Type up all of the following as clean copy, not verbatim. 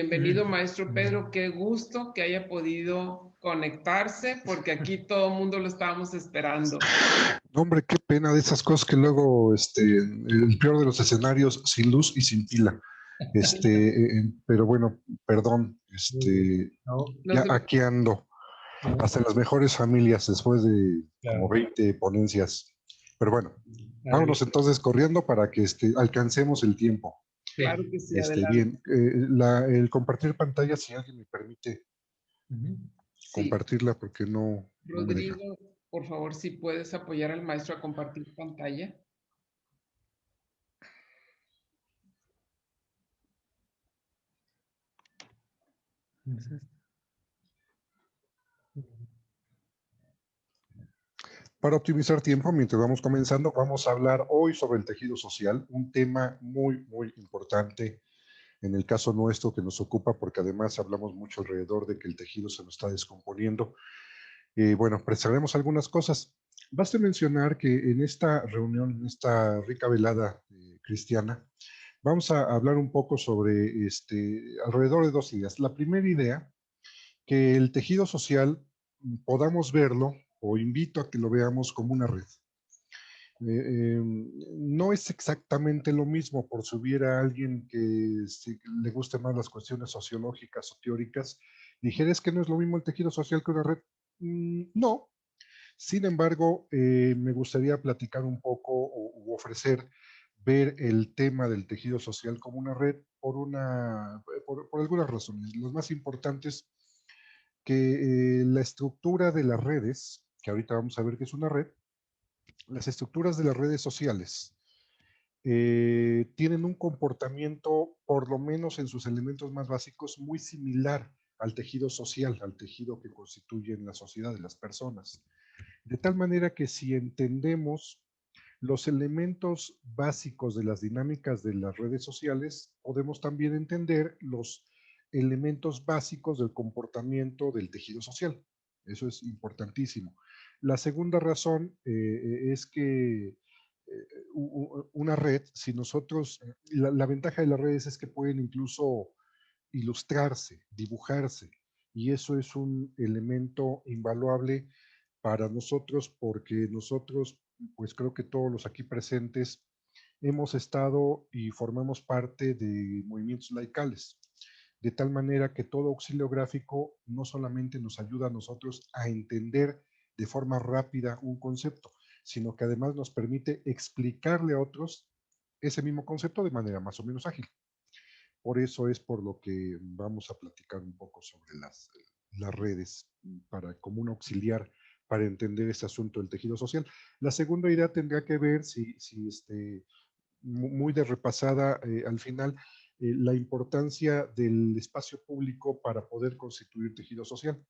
Bienvenido, maestro Pedro. Qué gusto que haya podido conectarse, porque aquí todo el mundo lo estábamos esperando. No, hombre, qué pena de esas cosas que luego, el peor de los escenarios, sin luz y sin pila. Pero bueno, perdón, ya aquí ando, hasta las mejores familias después de como 20 ponencias. Pero bueno, vámonos entonces corriendo para que alcancemos el tiempo. Claro que sí, adelante. Bien, el compartir pantalla, si alguien me permite compartirla, porque no me deja. Rodrigo, por favor, si puedes apoyar al maestro a compartir pantalla. Para optimizar tiempo, mientras vamos comenzando, vamos a hablar hoy sobre el tejido social, un tema muy, muy importante en el caso nuestro que nos ocupa, porque además hablamos mucho alrededor de que el tejido se nos está descomponiendo. Bueno, precisaremos algunas cosas. Basta mencionar que en esta reunión, en esta rica velada cristiana, vamos a hablar un poco sobre alrededor de dos ideas. La primera idea, que el tejido social podamos verlo, o invito a que lo veamos como una red. No es exactamente lo mismo, por si hubiera alguien que le guste más las cuestiones sociológicas o teóricas, dijera es que no es lo mismo el tejido social que una red. No. Sin embargo, me gustaría platicar un poco o ofrecer ver el tema del tejido social como una red por algunas razones. Las más importantes, que la estructura de las redes, que ahorita vamos a ver que es una red, las estructuras de las redes sociales tienen un comportamiento, por lo menos en sus elementos más básicos, muy similar al tejido social, al tejido que constituyen la sociedad de las personas. De tal manera que si entendemos los elementos básicos de las dinámicas de las redes sociales, podemos también entender los elementos básicos del comportamiento del tejido social. Eso es importantísimo. La segunda razón es que una red, si nosotros, la ventaja de las redes es que pueden incluso ilustrarse, dibujarse, y eso es un elemento invaluable para nosotros porque nosotros, pues creo que todos los aquí presentes hemos estado y formamos parte de movimientos laicales, de tal manera que todo auxilio gráfico no solamente nos ayuda a nosotros a entender de forma rápida un concepto, sino que además nos permite explicarle a otros ese mismo concepto de manera más o menos ágil. Por eso es por lo que vamos a platicar un poco sobre las redes como un auxiliar para entender este asunto del tejido social. La segunda idea tendría que ver, muy de repasada al final, la importancia del espacio público para poder constituir tejido social.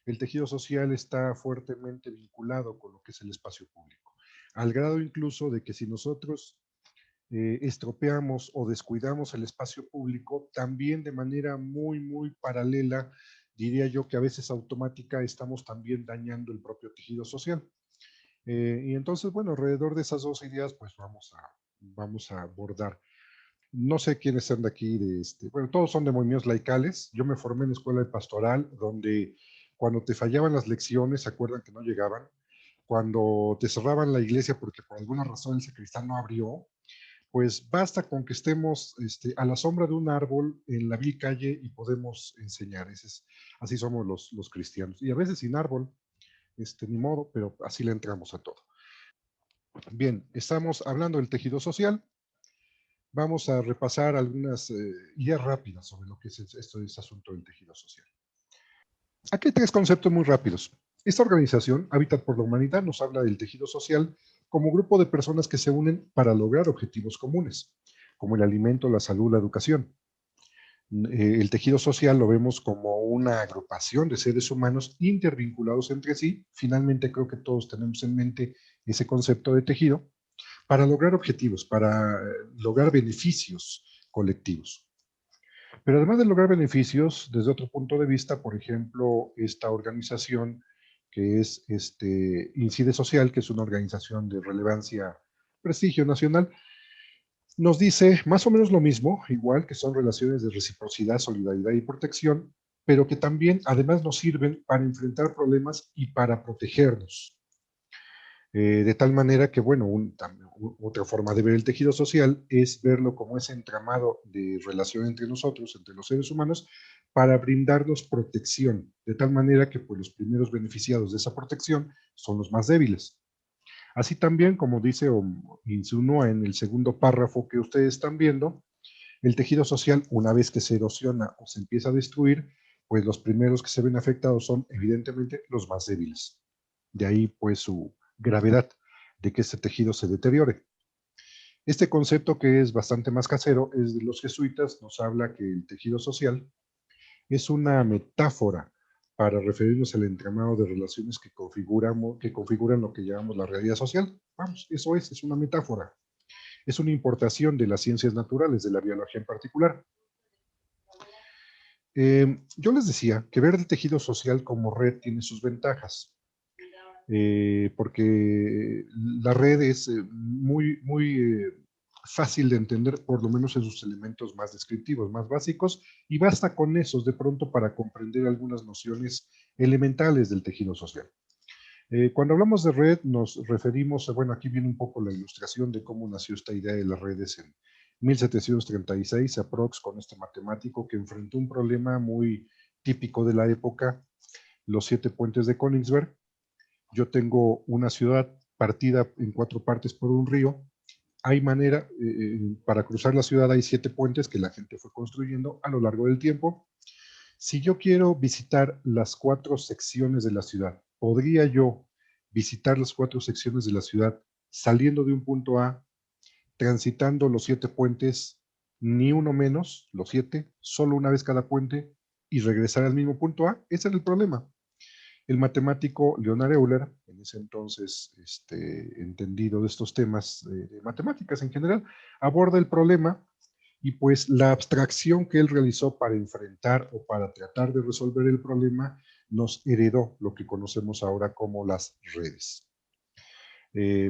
El tejido social está fuertemente vinculado con lo que es el espacio público, al grado incluso de que si nosotros estropeamos o descuidamos el espacio público, también de manera muy, muy paralela, diría yo que a veces automática, estamos también dañando el propio tejido social. Y entonces, bueno, alrededor de esas dos ideas, pues vamos a abordar. No sé quiénes son de aquí, bueno, todos son de movimientos laicales. Yo me formé en escuela de pastoral, donde cuando te fallaban las lecciones, ¿se acuerdan que no llegaban? Cuando te cerraban la iglesia porque por alguna razón el sacristán no abrió, pues basta con que estemos a la sombra de un árbol en la vil calle y podemos enseñar. Así somos los cristianos. Y a veces sin árbol, ni modo, pero así le entramos a todo. Bien, estamos hablando del tejido social. Vamos a repasar algunas ideas rápidas sobre lo que es este asunto del tejido social. Aquí hay tres conceptos muy rápidos. Esta organización, Hábitat por la Humanidad, nos habla del tejido social como grupo de personas que se unen para lograr objetivos comunes, como el alimento, la salud, la educación. El tejido social lo vemos como una agrupación de seres humanos intervinculados entre sí. Finalmente creo que todos tenemos en mente ese concepto de tejido para lograr objetivos, para lograr beneficios colectivos. Pero además de lograr beneficios, desde otro punto de vista, por ejemplo, esta organización que es Incide Social, que es una organización de relevancia, prestigio nacional, Nos dice más o menos lo mismo, igual que son relaciones de reciprocidad, solidaridad y protección, pero que también además nos sirven para enfrentar problemas y para protegernos. De tal manera que, bueno, otra forma de ver el tejido social es verlo como ese entramado de relación entre nosotros, entre los seres humanos, para brindarnos protección, de tal manera que pues, los primeros beneficiados de esa protección son los más débiles. Así también, como dice o insinúa en el segundo párrafo que ustedes están viendo, el tejido social, una vez que se erosiona o se empieza a destruir, pues los primeros que se ven afectados son evidentemente los más débiles. De ahí pues su gravedad de que este tejido se deteriore. Este concepto, que es bastante más casero, es de los jesuitas, nos habla que el tejido social es una metáfora para referirnos al entramado de relaciones que configuran lo que llamamos la realidad social. Vamos, eso es una metáfora. Es una importación de las ciencias naturales, de la biología en particular. Yo les decía que ver el tejido social como red tiene sus ventajas, porque la red es muy fácil de entender, por lo menos en sus elementos más descriptivos, más básicos, y basta con esos de pronto para comprender algunas nociones elementales del tejido social. Cuando hablamos de red, nos referimos, bueno, aquí viene un poco la ilustración de cómo nació esta idea de las redes en 1736, aprox, con este matemático que enfrentó un problema muy típico de la época, los 7 puentes de Königsberg. Yo tengo una ciudad partida en 4 partes por un río. Hay manera, para cruzar la ciudad hay 7 puentes que la gente fue construyendo a lo largo del tiempo. Si yo quiero visitar las 4 secciones de la ciudad, ¿podría yo visitar las 4 secciones de la ciudad saliendo de un punto A, transitando los 7 puentes, ni uno menos, los 7, solo una vez cada puente y regresar al mismo punto A? Ese era el problema. El matemático Leonard Euler, en ese entonces entendido de estos temas de matemáticas en general, aborda el problema y pues la abstracción que él realizó para enfrentar o para tratar de resolver el problema nos heredó lo que conocemos ahora como las redes.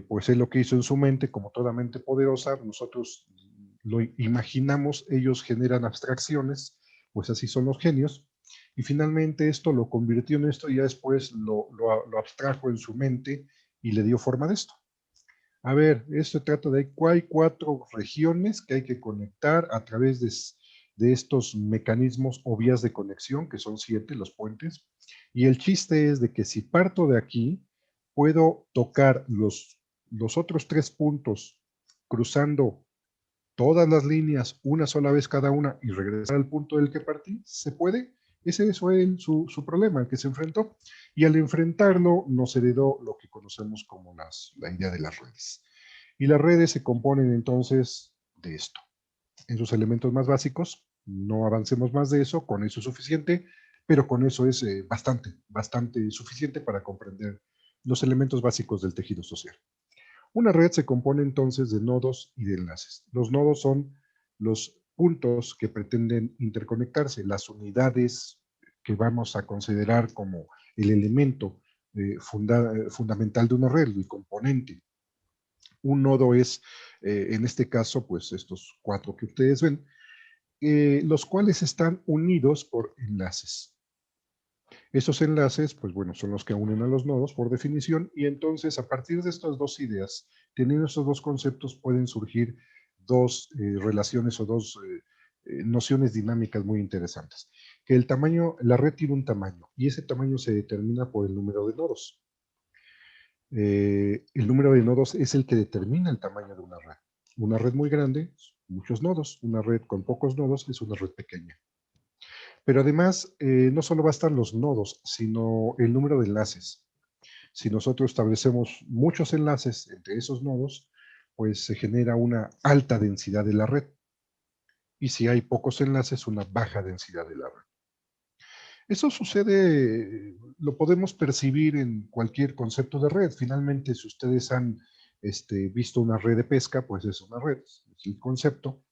Pues él lo que hizo en su mente, como toda mente poderosa, nosotros lo imaginamos, ellos generan abstracciones, pues así son los genios, y finalmente esto lo convirtió en esto y ya después lo abstrajo en su mente y le dio forma de esto. A ver, esto trata de que hay 4 regiones que hay que conectar a través de estos mecanismos o vías de conexión, que son 7, los puentes. Y el chiste es de que si parto de aquí, puedo tocar los otros 3 puntos cruzando todas las líneas una sola vez cada una y regresar al punto del que partí. ¿Se puede? Ese fue su problema, al que se enfrentó. Y al enfrentarlo nos heredó lo que conocemos como la idea de las redes. Y las redes se componen entonces de esto. En sus elementos más básicos, no avancemos más de eso, con eso es suficiente, pero con eso es bastante suficiente para comprender los elementos básicos del tejido social. Una red se compone entonces de nodos y de enlaces. Los nodos son los puntos que pretenden interconectarse, las unidades que vamos a considerar como el elemento fundamental de una red, el componente. Un nodo es, en este caso, pues estos 4 que ustedes ven, los cuales están unidos por enlaces. Esos enlaces, pues bueno, son los que unen a los nodos por definición, y entonces a partir de estas 2 ideas, teniendo estos 2 conceptos, pueden surgir 2 relaciones o 2 nociones dinámicas muy interesantes. Que el tamaño, la red tiene un tamaño, y ese tamaño se determina por el número de nodos. El número de nodos es el que determina el tamaño de una red. Una red muy grande, muchos nodos. Una red con pocos nodos es una red pequeña. Pero además, no solo bastan los nodos, sino el número de enlaces. Si nosotros establecemos muchos enlaces entre esos nodos, pues se genera una alta densidad de la red. Y si hay pocos enlaces, una baja densidad de la red. Eso sucede, lo podemos percibir en cualquier concepto de red. Finalmente, si ustedes han visto una red de pesca, pues es una red, es el concepto.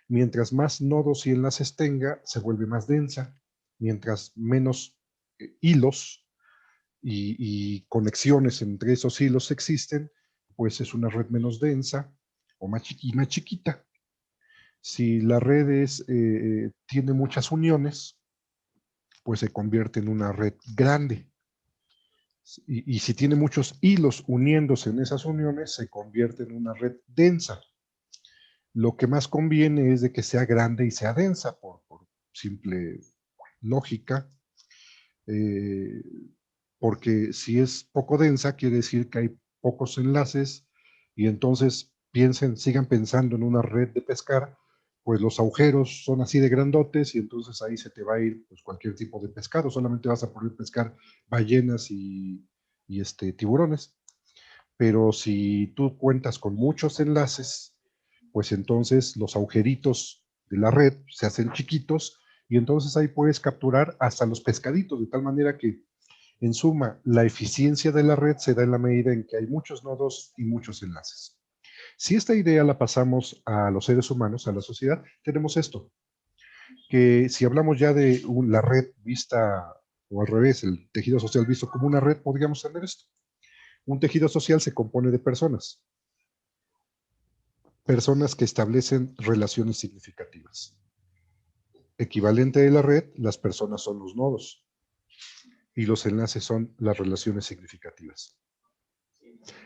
Mientras más nodos y enlaces tenga, se vuelve más densa. Mientras menos hilos y conexiones entre esos hilos existen, pues es una red menos densa o más chiquita. Si la red tiene muchas uniones, pues se convierte en una red grande. Y si tiene muchos hilos uniéndose en esas uniones, se convierte en una red densa. Lo que más conviene es de que sea grande y sea densa, por simple lógica, eh, porque si es poco densa, quiere decir que hay pocos enlaces, y entonces sigan pensando en una red de pescar, pues los agujeros son así de grandotes, y entonces ahí se te va a ir pues, cualquier tipo de pescado, solamente vas a poder pescar ballenas y tiburones. Pero si tú cuentas con muchos enlaces, pues entonces los agujeritos de la red se hacen chiquitos, y entonces ahí puedes capturar hasta los pescaditos, de tal manera que, en suma, la eficiencia de la red se da en la medida en que hay muchos nodos y muchos enlaces. Si esta idea la pasamos a los seres humanos, a la sociedad, tenemos esto, que si hablamos ya de la red vista, o al revés, el tejido social visto como una red, podríamos tener esto. Un tejido social se compone de personas que establecen relaciones significativas. Equivalente de la red, las personas son los nodos y los enlaces son las relaciones significativas.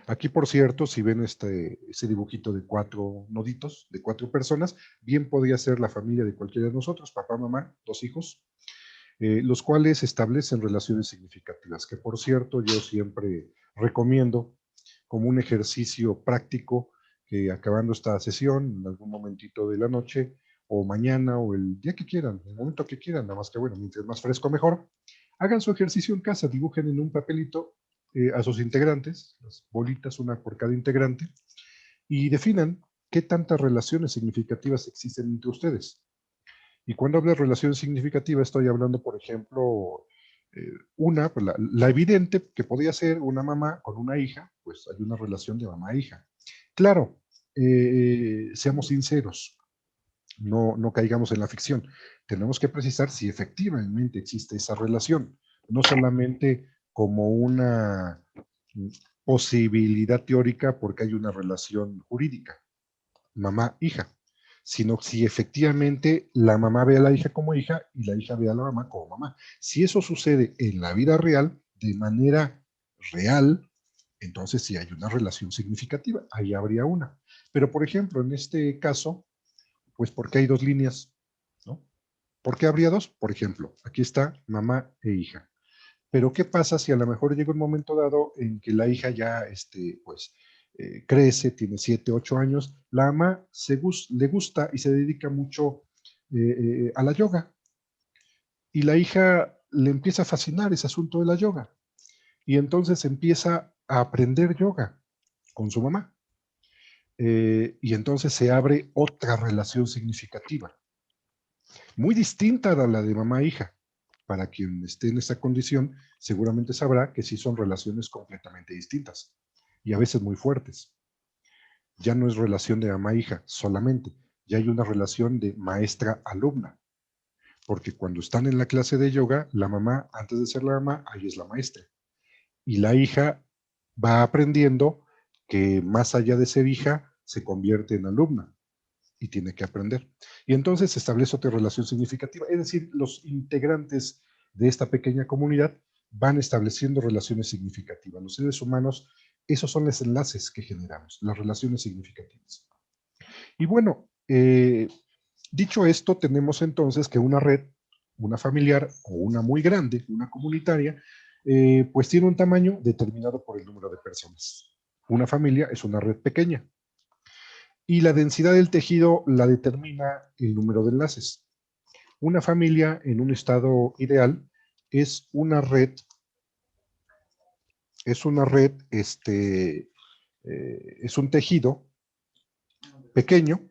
Aquí, por cierto, si ven ese dibujito de 4 noditos, de 4 personas, bien podría ser la familia de cualquiera de nosotros, papá, mamá, 2 hijos, los cuales establecen relaciones significativas, que por cierto yo siempre recomiendo como un ejercicio práctico, que acabando esta sesión, en algún momentito de la noche, o mañana, o el día que quieran, el momento que quieran, nada más que bueno, mientras más fresco mejor, hagan su ejercicio en casa, dibujen en un papelito a sus integrantes, las bolitas, una por cada integrante, y definan qué tantas relaciones significativas existen entre ustedes. Y cuando hablo de relaciones significativas, estoy hablando, por ejemplo, pues la evidente, que podría ser una mamá con una hija, pues hay una relación de mamá-hija. Claro, seamos sinceros, no caigamos en la ficción. Tenemos que precisar si efectivamente existe esa relación, no solamente como una posibilidad teórica porque hay una relación jurídica, mamá-hija, sino si efectivamente la mamá ve a la hija como hija y la hija ve a la mamá como mamá. Si eso sucede en la vida real, de manera real, entonces sí hay una relación significativa, ahí habría una. Pero, por ejemplo, en este caso, pues, ¿por qué hay 2 líneas? ¿No? ¿Por qué habría 2? Por ejemplo, aquí está mamá e hija. Pero ¿qué pasa si a lo mejor llega un momento dado en que la hija ya, pues, crece, tiene 7, 8 años, la mamá le gusta y se dedica mucho a la yoga, y la hija le empieza a fascinar ese asunto de la yoga, y entonces empieza a aprender yoga con su mamá, y entonces se abre otra relación significativa, muy distinta a la de mamá-hija. Para quien esté en esa condición, seguramente sabrá que sí son relaciones completamente distintas y a veces muy fuertes. Ya no es relación de mamá-hija solamente, ya hay una relación de maestra-alumna, porque cuando están en la clase de yoga, la mamá, antes de ser la mamá, ahí es la maestra. Y la hija va aprendiendo que más allá de ser hija, se convierte en alumna y tiene que aprender. Y entonces se establece otra relación significativa, es decir, los integrantes de esta pequeña comunidad van estableciendo relaciones significativas. Los seres humanos, esos son los enlaces que generamos, las relaciones significativas. Y bueno, dicho esto, tenemos entonces que una red, una familiar o una muy grande, una comunitaria, pues tiene un tamaño determinado por el número de personas. Una familia es una red pequeña, y la densidad del tejido la determina el número de enlaces. Una familia en un estado ideal es una red, es un tejido pequeño,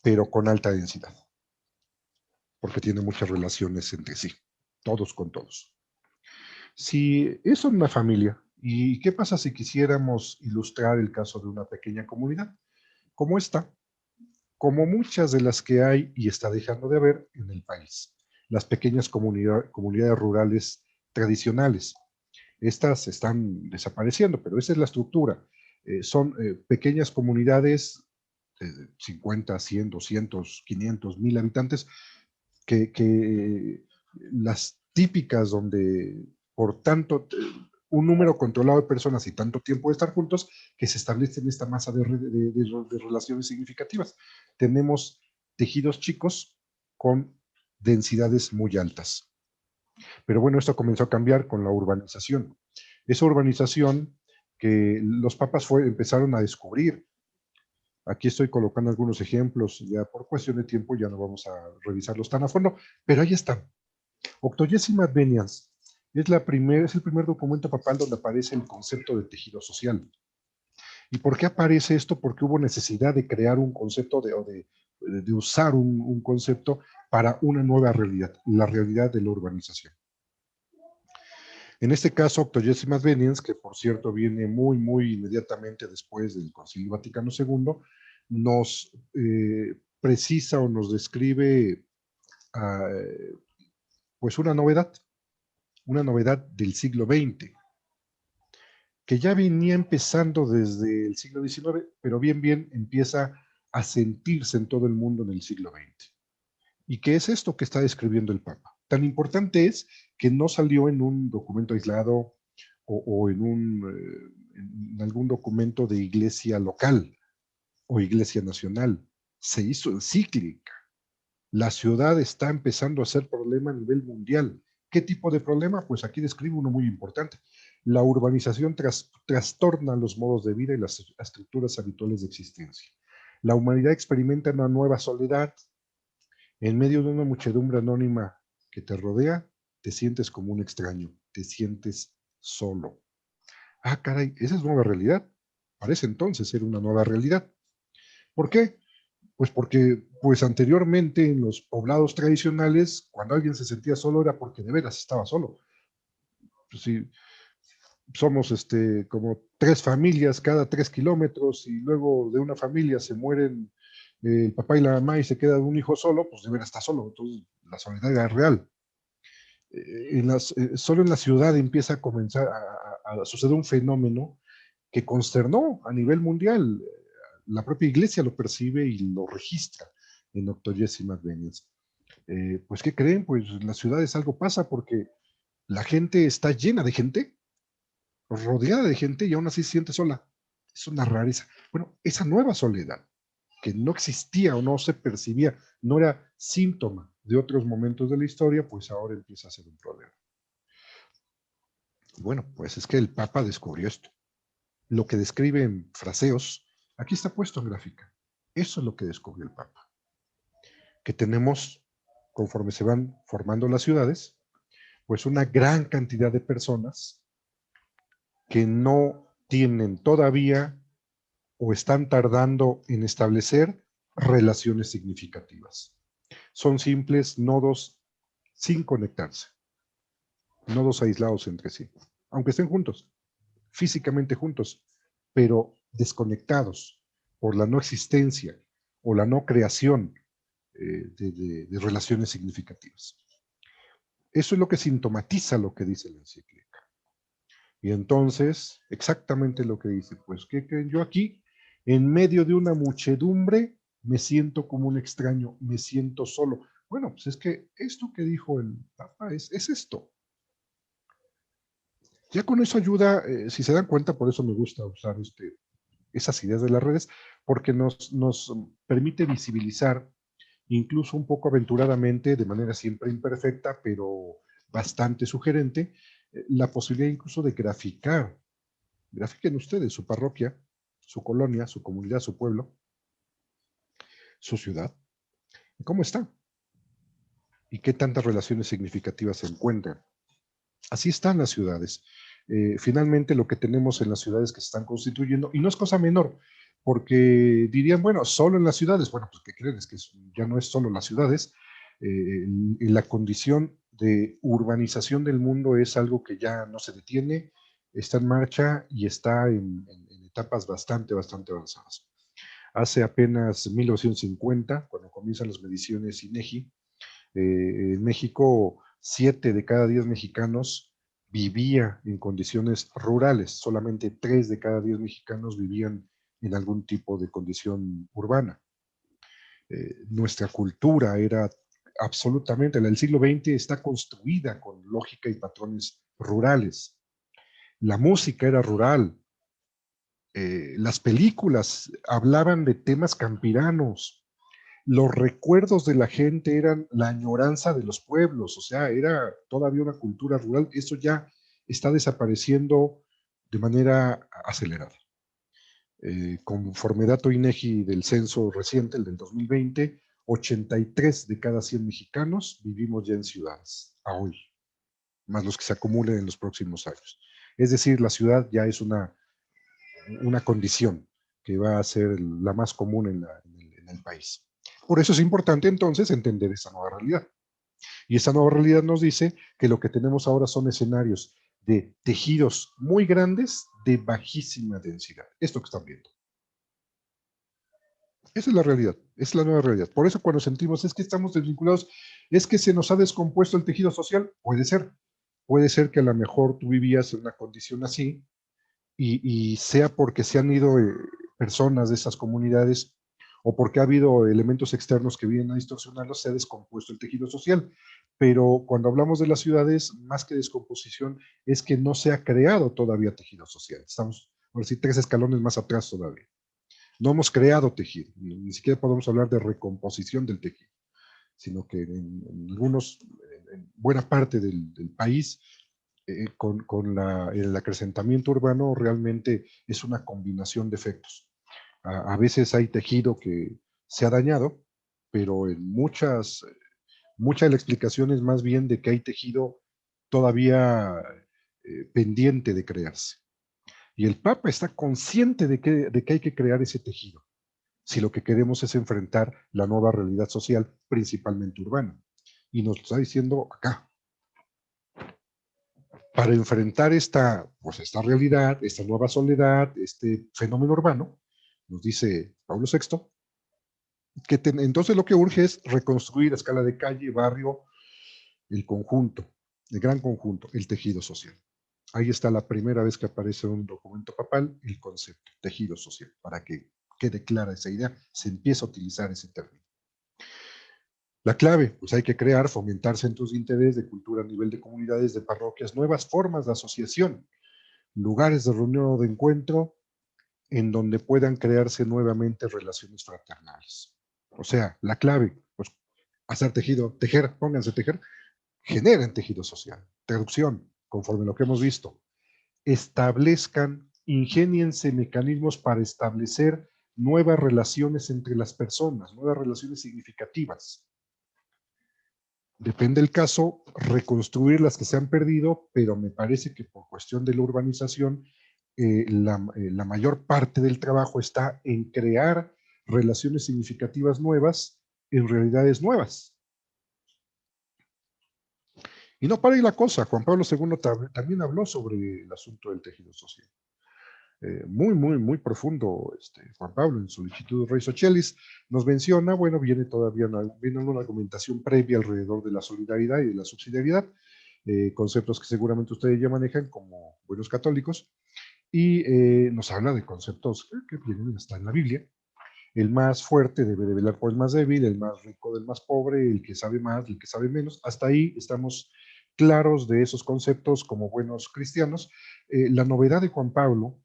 pero con alta densidad, porque tiene muchas relaciones entre sí, todos con todos. Si es una familia, ¿y qué pasa si quisiéramos ilustrar el caso de una pequeña comunidad como esta? Como muchas de las que hay y está dejando de haber en el país. Las pequeñas comunidades rurales tradicionales. Estas están desapareciendo, pero esa es la estructura. Son pequeñas comunidades 50, 100, 200, 500, 1000 habitantes, que las típicas donde por tanto, un número controlado de personas y tanto tiempo de estar juntos, que se establecen esta masa de relaciones significativas. Tenemos tejidos chicos con densidades muy altas. Pero bueno, esto comenzó a cambiar con la urbanización. Esa urbanización que los papas empezaron a descubrir. Aquí estoy colocando algunos ejemplos, ya por cuestión de tiempo ya no vamos a revisarlos tan a fondo, pero ahí están. Octogésima Adveniens es el primer documento papal donde aparece el concepto de tejido social. ¿Y por qué aparece esto? Porque hubo necesidad de crear un concepto, de usar un concepto para una nueva realidad, la realidad de la urbanización. En este caso, Octogésima Adveniens, que por cierto viene muy inmediatamente después del Concilio Vaticano II, nos precisa o nos describe pues una novedad del siglo XX, que ya venía empezando desde el siglo XIX, pero bien empieza a sentirse en todo el mundo en el siglo XX. ¿Y qué es esto que está describiendo el Papa? Tan importante es que no salió en un documento aislado o en algún documento de iglesia local o iglesia nacional. Se hizo encíclica. La ciudad está empezando a ser problema a nivel mundial. ¿Qué tipo de problema? Pues aquí describe uno muy importante. La urbanización trastorna los modos de vida y las estructuras habituales de existencia. La humanidad experimenta una nueva soledad. En medio de una muchedumbre anónima que te rodea, te sientes como un extraño, te sientes solo. Ah, caray, esa es nueva realidad. Parece entonces ser una nueva realidad. ¿Por qué? Pues porque pues anteriormente en los poblados tradicionales, cuando alguien se sentía solo era porque de veras estaba solo. Pues sí, somos como 3 familias cada 3 kilómetros y luego de una familia se mueren el papá y la mamá y se queda un hijo solo, pues de veras está solo. Entonces la soledad era real. Solo en la ciudad empieza a comenzar a suceder un fenómeno que consternó a nivel mundial. La propia iglesia lo percibe y lo registra en Octogésima Adveniens. Pues, ¿qué creen? Pues en las ciudades algo pasa porque la gente está llena de gente, rodeada de gente y aún así se siente sola. Es una rareza. Bueno, esa nueva soledad que no existía o no se percibía, no era síntoma de otros momentos de la historia, pues ahora empieza a ser un problema. Bueno, pues es que el Papa descubrió esto. Lo que describe en fraseos, aquí está puesto en gráfica. Eso es lo que descubrió el Papa. Que tenemos, conforme se van formando las ciudades, pues una gran cantidad de personas que no tienen todavía o están tardando en establecer relaciones significativas. Son simples nodos sin conectarse, nodos aislados entre sí, aunque estén juntos, físicamente juntos, pero desconectados por la no existencia o la no creación de relaciones significativas. Eso es lo que sintomatiza lo que dice la encíclica. Y entonces, exactamente lo que dice, pues, ¿qué creen? Yo aquí, en medio de una muchedumbre, me siento como un extraño, me siento solo. Bueno, pues es que esto que dijo el Papa es esto. Ya con eso ayuda, si se dan cuenta, por eso me gusta usar esas ideas de las redes, porque nos permite visibilizar, incluso un poco aventuradamente, de manera siempre imperfecta, pero bastante sugerente, la posibilidad incluso de graficar. Grafiquen ustedes su parroquia, su colonia, su comunidad, su pueblo, su ciudad. ¿Cómo está? ¿Y qué tantas relaciones significativas se encuentran? Así están las ciudades. Finalmente lo que tenemos en las ciudades que se están constituyendo, y no es cosa menor, porque dirían, bueno, solo en las ciudades, bueno, pues ¿qué creen? Es que ya no es solo las ciudades, la condición de urbanización del mundo es algo que ya no se detiene, está en marcha y está en etapas bastante avanzadas. Hace apenas 1950, cuando comienzan las mediciones INEGI, en México, 7 de cada 10 mexicanos vivía en condiciones rurales, solamente 3 de cada 10 mexicanos vivían en algún tipo de condición urbana. Nuestra cultura era absolutamente, el siglo XX está construida con lógica y patrones rurales. La música era rural. Las películas hablaban de temas campiranos. Los recuerdos de la gente eran la añoranza de los pueblos, o sea, era todavía una cultura rural. Eso ya está desapareciendo de manera acelerada. Conforme dato INEGI del censo reciente, el del 2020, 83 de cada 100 mexicanos vivimos ya en ciudades, a hoy, más los que se acumulen en los próximos años. Es decir, la ciudad ya es una condición que va a ser la más común en el país. Por eso es importante entonces entender esa nueva realidad. Y esa nueva realidad nos dice que lo que tenemos ahora son escenarios de tejidos muy grandes de bajísima densidad. Esto que están viendo. Esa es la realidad, es la nueva realidad. Por eso cuando sentimos es que estamos desvinculados, es que se nos ha descompuesto el tejido social, puede ser. Puede ser que a lo mejor tú vivías en una condición así y sea porque se han ido personas de esas comunidades o porque ha habido elementos externos que vienen a distorsionarlos, se ha descompuesto el tejido social. Pero cuando hablamos de las ciudades, más que descomposición, es que no se ha creado todavía tejido social. Estamos, por decir, 3 escalones más atrás todavía. No hemos creado tejido, ni siquiera podemos hablar de recomposición del tejido, sino que en algunos, en buena parte del país, con el acrecentamiento urbano realmente es una combinación de efectos. A veces hay tejido que se ha dañado, pero en mucha de la explicación es más bien de que hay tejido todavía pendiente de crearse. Y el Papa está consciente de que hay que crear ese tejido, si lo que queremos es enfrentar la nueva realidad social, principalmente urbana. Y nos está diciendo acá, para enfrentar esta realidad, esta nueva soledad, este fenómeno urbano, nos dice Pablo VI, que entonces lo que urge es reconstruir a escala de calle, barrio, el conjunto, el gran conjunto, el tejido social. Ahí está la primera vez que aparece en un documento papal el concepto, tejido social, para que quede clara esa idea, se empieza a utilizar ese término. La clave, pues hay que crear, fomentar centros de interés, de cultura a nivel de comunidades, de parroquias, nuevas formas de asociación, lugares de reunión o de encuentro en donde puedan crearse nuevamente relaciones fraternales. O sea, la clave, pues hacer tejido, tejer, pónganse a tejer, generen tejido social. Traducción, conforme a lo que hemos visto, establezcan, ingéniense mecanismos para establecer nuevas relaciones entre las personas, nuevas relaciones significativas. Depende del caso, reconstruir las que se han perdido, pero me parece que por cuestión de la urbanización, la mayor parte del trabajo está en crear relaciones significativas nuevas en realidades nuevas. Y no para ahí la cosa, Juan Pablo II también habló sobre el asunto del tejido social. Muy profundo, Juan Pablo, en Solicitud Rei Socialis, nos menciona, bueno, viene una argumentación previa alrededor de la solidaridad y de la subsidiariedad, conceptos que seguramente ustedes ya manejan como buenos católicos, y nos habla de conceptos que vienen hasta en la Biblia. El más fuerte debe de velar por el más débil, el más rico del más pobre, el que sabe más, el que sabe menos. Hasta ahí estamos claros de esos conceptos como buenos cristianos. La novedad de Juan Pablo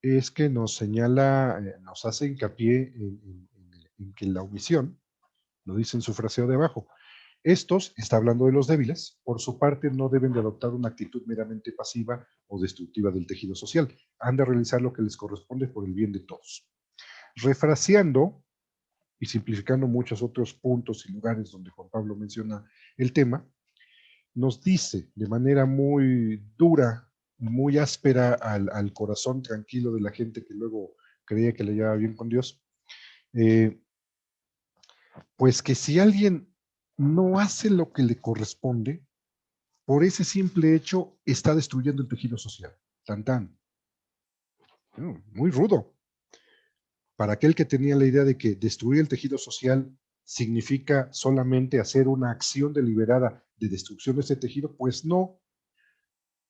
es que nos señala, nos hace hincapié en que la omisión, lo dice en su fraseo de abajo, estos, está hablando de los débiles, por su parte no deben de adoptar una actitud meramente pasiva o destructiva del tejido social, han de realizar lo que les corresponde por el bien de todos. Refraseando y simplificando muchos otros puntos y lugares donde Juan Pablo menciona el tema, nos dice de manera muy dura, muy áspera al corazón tranquilo de la gente que luego creía que le llevaba bien con Dios, pues que si alguien no hace lo que le corresponde, por ese simple hecho está destruyendo el tejido social. Tan tan. Muy rudo. Para aquel que tenía la idea de que destruir el tejido social significa solamente hacer una acción deliberada de destrucción de ese tejido, pues no.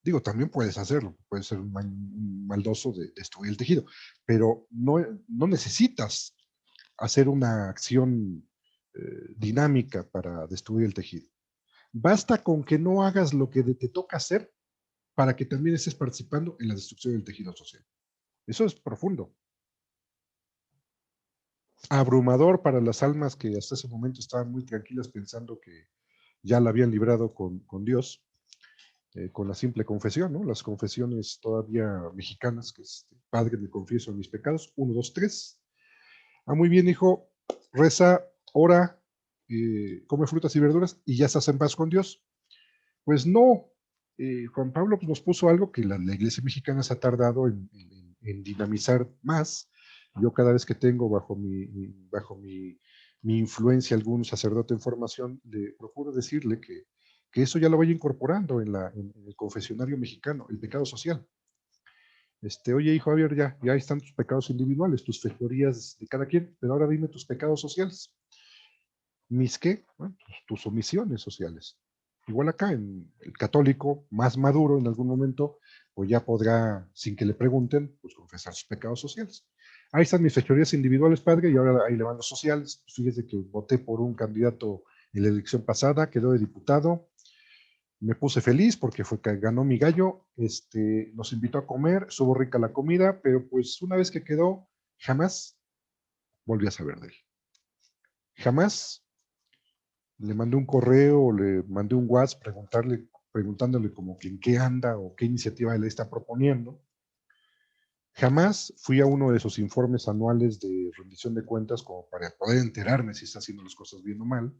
Digo, también puedes hacerlo, puedes ser un maldoso de destruir el tejido, pero no necesitas hacer una acción dinámica para destruir el tejido. Basta con que no hagas lo que te toca hacer para que también estés participando en la destrucción del tejido social. Eso es profundo. Abrumador para las almas que hasta ese momento estaban muy tranquilas pensando que ya la habían librado con Dios, con la simple confesión, ¿no? Las confesiones todavía mexicanas, que es, Padre, me confieso mis pecados, 1, 2, 3. Ah, muy bien, hijo, reza, ora, come frutas y verduras y ya estás en paz con Dios. Pues no, Juan Pablo pues, nos puso algo que la iglesia mexicana se ha tardado en dinamizar más. Yo cada vez que tengo bajo mi influencia algún sacerdote en formación, le procuro decirle que eso ya lo vaya incorporando en el confesionario mexicano, el pecado social. Oye, hijo Javier, ya están tus pecados individuales, tus fechorías de cada quien, pero ahora dime tus pecados sociales. ¿Mis qué? Bueno, tus omisiones sociales. Igual acá, en el católico más maduro en algún momento, pues ya podrá, sin que le pregunten, pues confesar sus pecados sociales. Ahí están mis fechorías individuales, padre, y ahora ahí le van los sociales. Pues fíjese que voté por un candidato en la elección pasada, quedó de diputado, me puse feliz porque fue que ganó mi gallo, nos invitó a comer, estuvo rica la comida, pero pues una vez que quedó, jamás volví a saber de él. Jamás le mandé un correo, le mandé un WhatsApp preguntándole como que en qué anda o qué iniciativa le está proponiendo. Jamás fui a uno de esos informes anuales de rendición de cuentas como para poder enterarme si está haciendo las cosas bien o mal.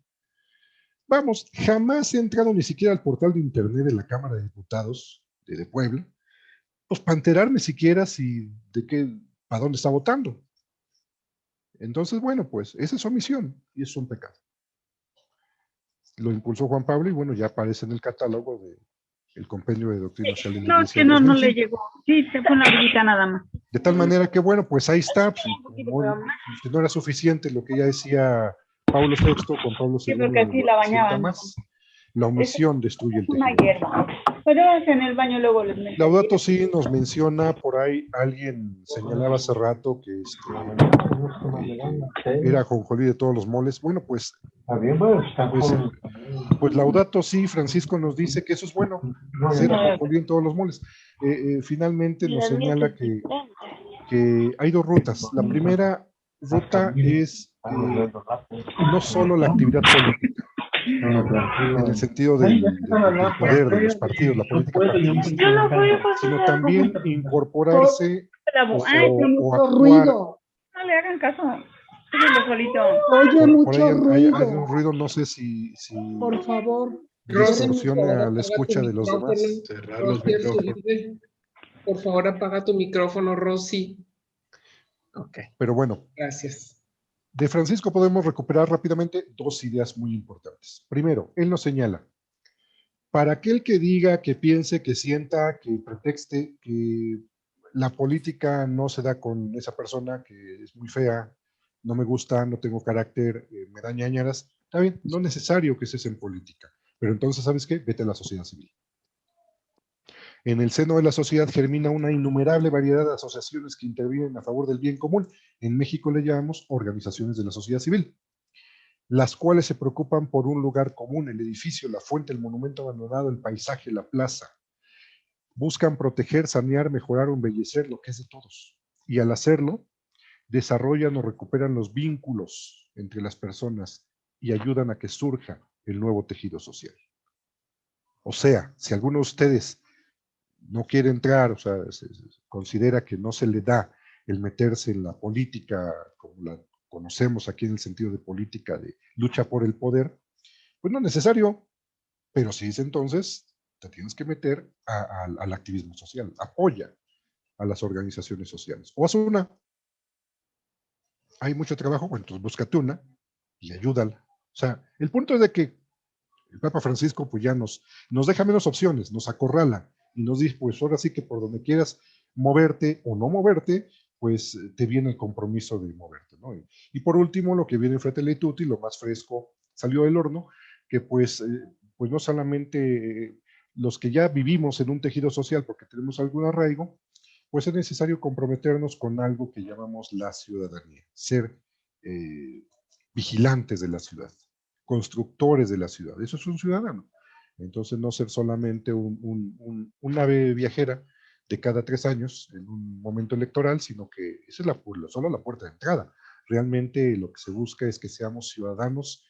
Vamos, jamás he entrado ni siquiera al portal de internet de la Cámara de Diputados de Puebla, pues para enterarme siquiera para dónde está votando. Entonces, bueno, pues esa es su omisión y es un pecado. Lo impulsó Juan Pablo y bueno, ya aparece en el catálogo del Compendio de Doctrina Social de la No, es Iglesia que de no 2005. le llegó. Sí, se fue una visita nada más. De tal manera que bueno, pues ahí está, pues, que no era suficiente lo que ya decía Pablo VI, Juan Pablo Sí, II porque así la sienta bañaban. más. La omisión destruye el Una tejido. hierba. Pero en el baño luego les meto. Laudato sí nos menciona por ahí, alguien señalaba hace rato que era jonjolí de todos los moles. Bueno, pues Laudato sí, Francisco nos dice que eso es bueno, ser jonjolí en todos los moles. Finalmente nos señala que hay dos rutas. La primera ruta es no solo la actividad política, en el sentido del poder de los partidos, la política partidista, sino también incorporarse o actuar. No le hagan caso. Síguelo solito. Oye, Por ahí mucho hay ruido. un ruido, no sé si Por favor. distorsiona la escucha de los demás. Cerrar los micrófonos. Por favor, apaga tu micrófono, Rosy. Ok. Pero bueno. Gracias. De Francisco podemos recuperar rápidamente dos ideas muy importantes. Primero, él nos señala, para aquel que diga, que piense, que sienta, que pretexte que la política no se da con esa persona, que es muy fea, no me gusta, no tengo carácter, me da ñañaras, está bien, no es necesario que estés en política, pero entonces, ¿sabes qué? Vete a la sociedad civil. En el seno de la sociedad germina una innumerable variedad de asociaciones que intervienen a favor del bien común. En México le llamamos organizaciones de la sociedad civil, las cuales se preocupan por un lugar común, el edificio, la fuente, el monumento abandonado, el paisaje, la plaza. Buscan proteger, sanear, mejorar o embellecer lo que es de todos. Y al hacerlo, desarrollan o recuperan los vínculos entre las personas y ayudan a que surja el nuevo tejido social. O sea, si alguno de ustedes no quiere entrar, o sea, se considera que no se le da el meterse en la política como la conocemos aquí en el sentido de política de lucha por el poder, pues no es necesario, pero si es entonces, te tienes que meter al activismo social, apoya a las organizaciones sociales. O haz una, hay mucho trabajo, bueno, entonces búscate una y ayúdala. O sea, el punto es de que el Papa Francisco pues ya nos deja menos opciones, nos acorrala y nos dice, pues ahora sí que por donde quieras moverte o no moverte, pues te viene el compromiso de moverte, ¿no? Y por último, lo que viene en Fratelli Tutti, lo más fresco, salió del horno, que pues no solamente los que ya vivimos en un tejido social porque tenemos algún arraigo, pues es necesario comprometernos con algo que llamamos la ciudadanía, ser vigilantes de la ciudad, constructores de la ciudad. Eso es un ciudadano. Entonces, no ser solamente un ave viajera de cada 3 años en un momento electoral, sino que esa es solo la puerta de entrada. Realmente lo que se busca es que seamos ciudadanos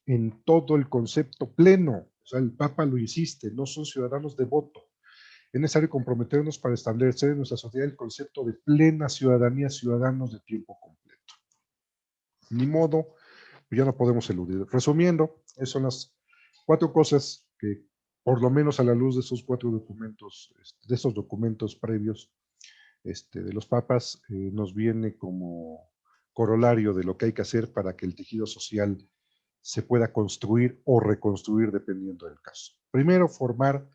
en todo el concepto pleno. O sea, el Papa lo insiste, no son ciudadanos de voto. Es necesario comprometernos para establecer en nuestra sociedad el concepto de plena ciudadanía, ciudadanos de tiempo completo. Ni modo, ya no podemos eludir. Resumiendo, esas son las 4 cosas que, por lo menos a la luz de esos 4 documentos, de esos documentos previos de los papas, nos viene como corolario de lo que hay que hacer para que el tejido social se pueda construir o reconstruir dependiendo del caso. Primero, formar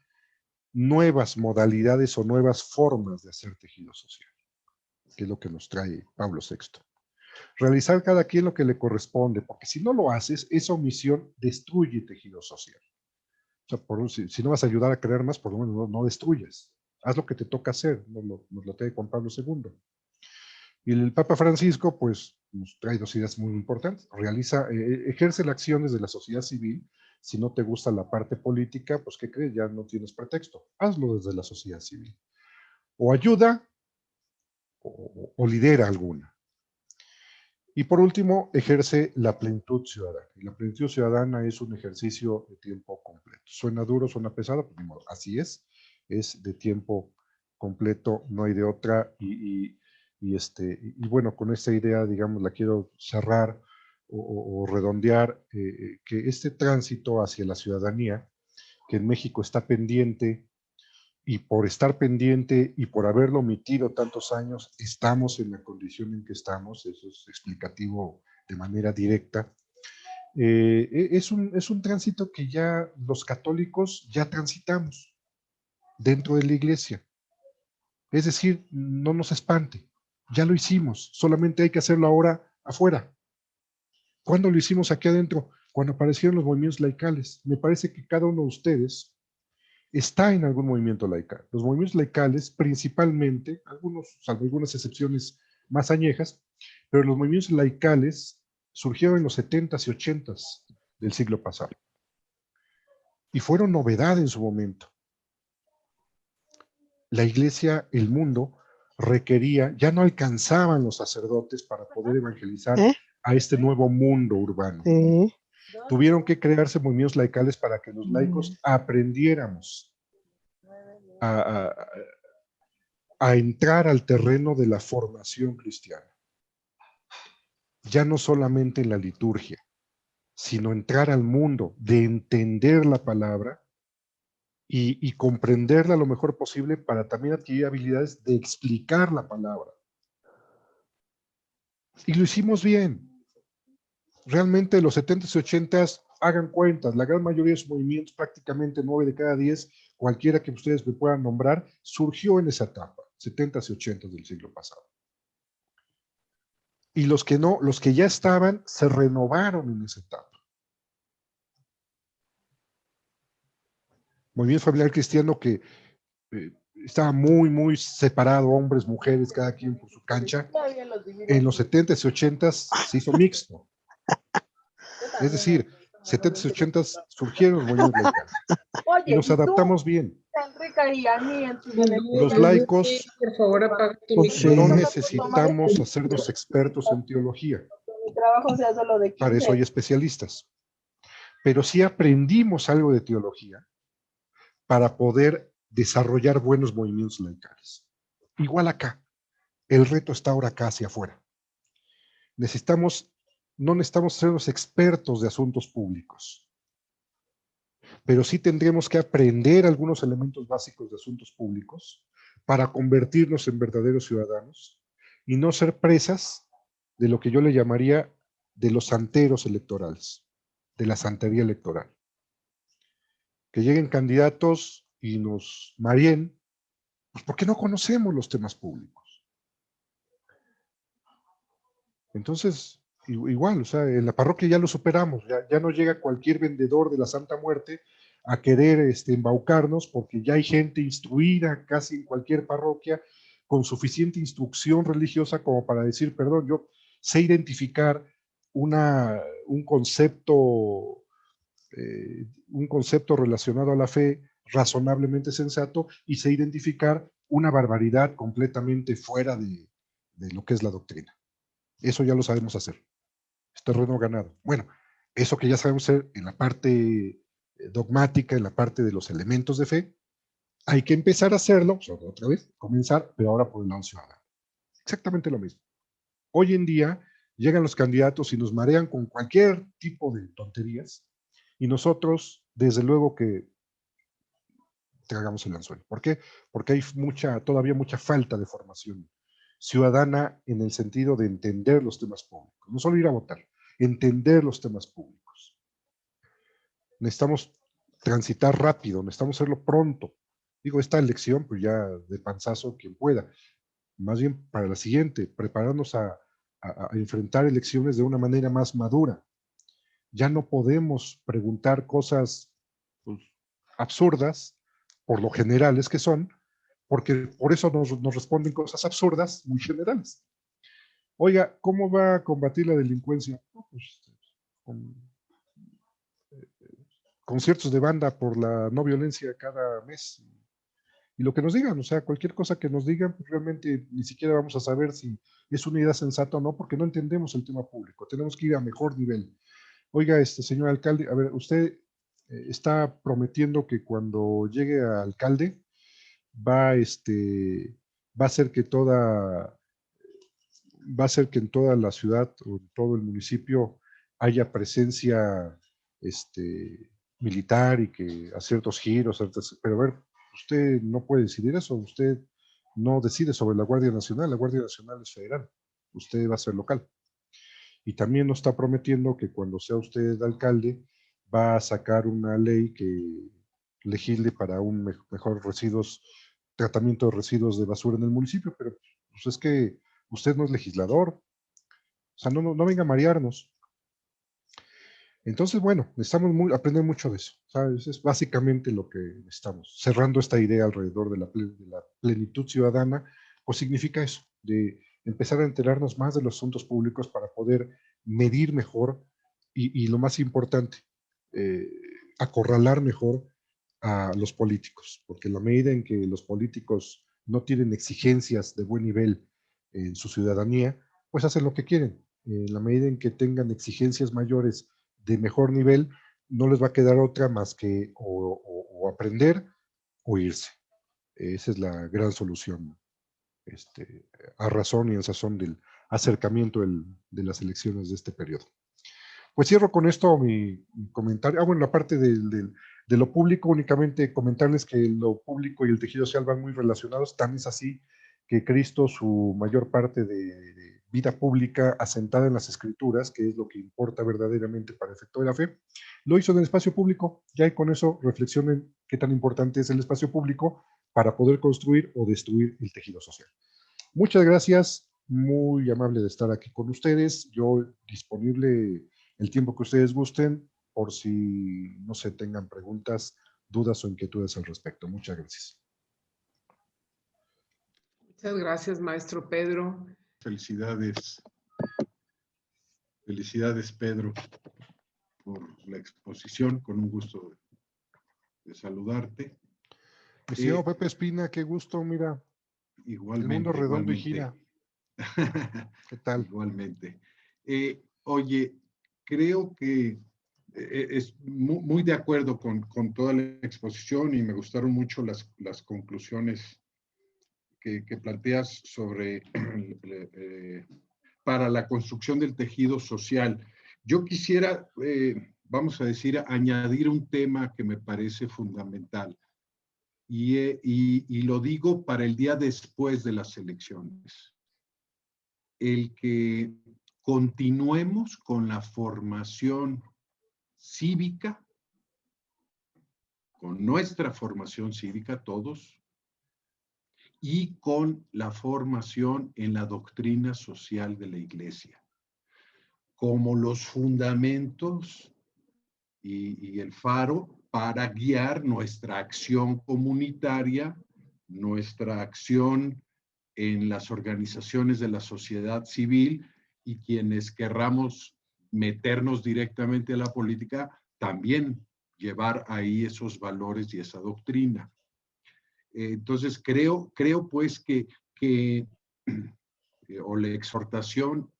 nuevas modalidades o nuevas formas de hacer tejido social, que es lo que nos trae Pablo VI. Realizar cada quien lo que le corresponde, porque si no lo haces, esa omisión destruye tejido social. O sea, si no vas a ayudar a crear más, por lo menos no destruyas. Haz lo que te toca hacer, nos lo trae Juan Pablo II. Y el Papa Francisco, pues, nos trae 2 ideas muy importantes. Ejerce las acciones de la sociedad civil. Si no te gusta la parte política, pues, ¿qué crees? Ya no tienes pretexto. Hazlo desde la sociedad civil. O ayuda o lidera alguna. Y por último, ejerce la plenitud ciudadana. Y la plenitud ciudadana es un ejercicio de tiempo completo. Suena duro, suena pesado, pues ni modo. Así es de tiempo completo, no hay de otra. Y bueno, con esta idea, digamos, la quiero cerrar o redondear, que este tránsito hacia la ciudadanía, que en México está pendiente, y por estar pendiente y por haberlo omitido tantos años, estamos en la condición en que estamos. Eso es explicativo de manera directa. Es un tránsito que ya los católicos ya transitamos dentro de la iglesia. Es decir, no nos espante, ya lo hicimos, solamente hay que hacerlo ahora afuera. ¿Cuándo lo hicimos aquí adentro? Cuando aparecieron los movimientos laicales. Me parece que cada uno de ustedes está en algún movimiento laical. Los movimientos laicales, principalmente, algunos, salvo algunas excepciones más añejas, pero los movimientos laicales surgieron en los 70s y 80s del siglo pasado. Y fueron novedad en su momento. La iglesia, el mundo, requería, ya no alcanzaban los sacerdotes para poder evangelizar a este nuevo mundo urbano. Tuvieron que crearse movimientos laicales para que los laicos aprendiéramos a entrar al terreno de la formación cristiana. Ya no solamente en la liturgia, sino entrar al mundo, de entender la palabra y comprenderla lo mejor posible para también adquirir habilidades de explicar la palabra. Y lo hicimos bien. Realmente los 70s y 80s, hagan cuentas, la gran mayoría de sus movimientos, prácticamente 9 de cada 10, cualquiera que ustedes me puedan nombrar, surgió en esa etapa, 70s y 80s del siglo pasado. Y los que no, los que ya estaban, se renovaron en esa etapa. Movimiento familiar cristiano que estaba muy separado, hombres, mujeres, cada quien por su cancha. En los 70s y 80s se hizo mixto. Es decir, 70s y 80s surgieron los movimientos laicales. Y nos adaptamos bien. Los laicos no necesitamos hacernos expertos en teología. Para eso hay especialistas. Pero sí aprendimos algo de teología para poder desarrollar buenos movimientos laicales. Igual acá. El reto está ahora acá hacia afuera. No necesitamos ser los expertos de asuntos públicos, pero sí tendremos que aprender algunos elementos básicos de asuntos públicos para convertirnos en verdaderos ciudadanos y no ser presas de lo que yo le llamaría de los santeros electorales, de la santería electoral. Que lleguen candidatos y nos mareen, pues porque no conocemos los temas públicos. Entonces, igual, o sea, en la parroquia ya lo superamos, ya no llega cualquier vendedor de la Santa Muerte a querer embaucarnos, porque ya hay gente instruida casi en cualquier parroquia con suficiente instrucción religiosa como para decir, perdón, yo sé identificar un concepto relacionado a la fe razonablemente sensato y sé identificar una barbaridad completamente fuera de lo que es la doctrina. Eso ya lo sabemos hacer. Es terreno ganado. Bueno, eso que ya sabemos hacer en la parte dogmática, en la parte de los elementos de fe, hay que empezar a hacerlo, otra vez, comenzar, pero ahora por el lado ciudadano. Exactamente lo mismo. Hoy en día llegan los candidatos y nos marean con cualquier tipo de tonterías y nosotros, desde luego que tragamos el anzuelo. ¿Por qué? Porque hay todavía mucha falta de formación ciudadana en el sentido de entender los temas públicos. No solo ir a votar, entender los temas públicos. Necesitamos transitar rápido, necesitamos hacerlo pronto. Digo, esta elección, pues ya de panzazo, quien pueda. Más bien para la siguiente, prepararnos a enfrentar elecciones de una manera más madura. Ya no podemos preguntar cosas pues, absurdas, por lo generales que son, porque por eso nos responden cosas absurdas muy generales. Oiga, ¿cómo va a combatir la delincuencia? Pues, con conciertos de banda por la no violencia cada mes. Y lo que nos digan, o sea, cualquier cosa que nos digan, pues realmente ni siquiera vamos a saber si es una idea sensata o no, porque no entendemos el tema público. Tenemos que ir a mejor nivel. Oiga, señor alcalde, a ver, usted está prometiendo que cuando llegue a alcalde va, va a hacer que va a hacer que en toda la ciudad o en todo el municipio haya presencia militar y que a ciertos giros, pero a ver, usted no puede decidir eso, usted no decide sobre la Guardia Nacional es federal, usted va a ser local. Y también nos está prometiendo que cuando sea usted alcalde va a sacar una ley que legisle para un mejor tratamiento de residuos de basura en el municipio, pero pues es que usted no es legislador, o sea, no venga a marearnos. Entonces, bueno, necesitamos aprender mucho de eso, ¿sabes? Es básicamente lo que necesitamos. Cerrando esta idea alrededor de la plenitud ciudadana, pues significa eso, de empezar a enterarnos más de los asuntos públicos para poder medir mejor y lo más importante, acorralar mejor a los políticos, porque en la medida en que los políticos no tienen exigencias de buen nivel en su ciudadanía, pues hacen lo que quieren. En la medida en que tengan exigencias mayores de mejor nivel, no les va a quedar otra más que o aprender o irse. Esa es la gran solución, a razón y en sazón del acercamiento de las elecciones de este periodo. Pues cierro con esto mi comentario. Bueno, la parte de lo público, únicamente comentarles que lo público y el tejido social van muy relacionados. Tan es así que Cristo, su mayor parte de vida pública asentada en las escrituras, que es lo que importa verdaderamente para el efecto de la fe, lo hizo en el espacio público. Ya y con eso reflexionen qué tan importante es el espacio público para poder construir o destruir el tejido social. Muchas gracias, muy amable de estar aquí con ustedes. Yo disponible el tiempo que ustedes gusten, por si no se tengan preguntas, dudas o inquietudes al respecto. Muchas gracias. Muchas gracias, maestro Pedro. Felicidades. Felicidades, Pedro, por la exposición. Con un gusto de saludarte. Mi señor Pepe Espina, qué gusto, mira. Igualmente. El mundo redondo igualmente. y gira. ¿Qué tal? Igualmente. Oye, creo que es muy de acuerdo con toda la exposición y me gustaron mucho las conclusiones que planteas sobre para la construcción del tejido social. Yo quisiera, vamos a decir, añadir un tema que me parece fundamental. Y lo digo para el día después de las elecciones. El que continuemos con la formación cívica, con nuestra formación cívica todos, y con la formación en la doctrina social de la Iglesia, como los fundamentos y el faro para guiar nuestra acción comunitaria, nuestra acción en las organizaciones de la sociedad civil, y quienes querramos meternos directamente a la política, también llevar ahí esos valores y esa doctrina. Entonces, creo pues o la exhortación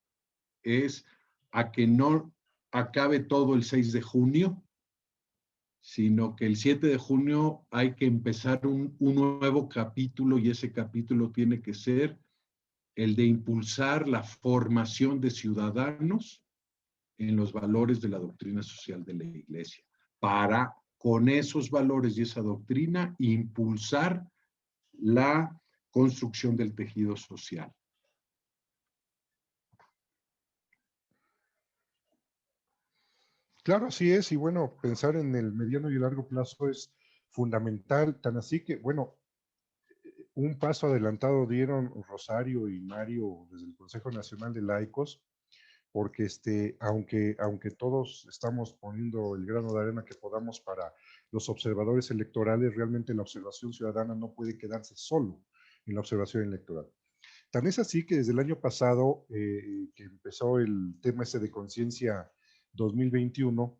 es a que no acabe todo el 6 de junio, sino que el 7 de junio hay que empezar un nuevo capítulo, y ese capítulo tiene que ser el de impulsar la formación de ciudadanos en los valores de la doctrina social de la Iglesia, para, con esos valores y esa doctrina, impulsar la construcción del tejido social. Claro, así es, y bueno, pensar en el mediano y largo plazo es fundamental, tan así que, bueno, un paso adelantado dieron Rosario y Mario desde el Consejo Nacional de Laicos, porque aunque todos estamos poniendo el grano de arena que podamos para los observadores electorales, realmente la observación ciudadana no puede quedarse solo en la observación electoral. Tan es así que desde el año pasado, que empezó el tema ese de conciencia 2021,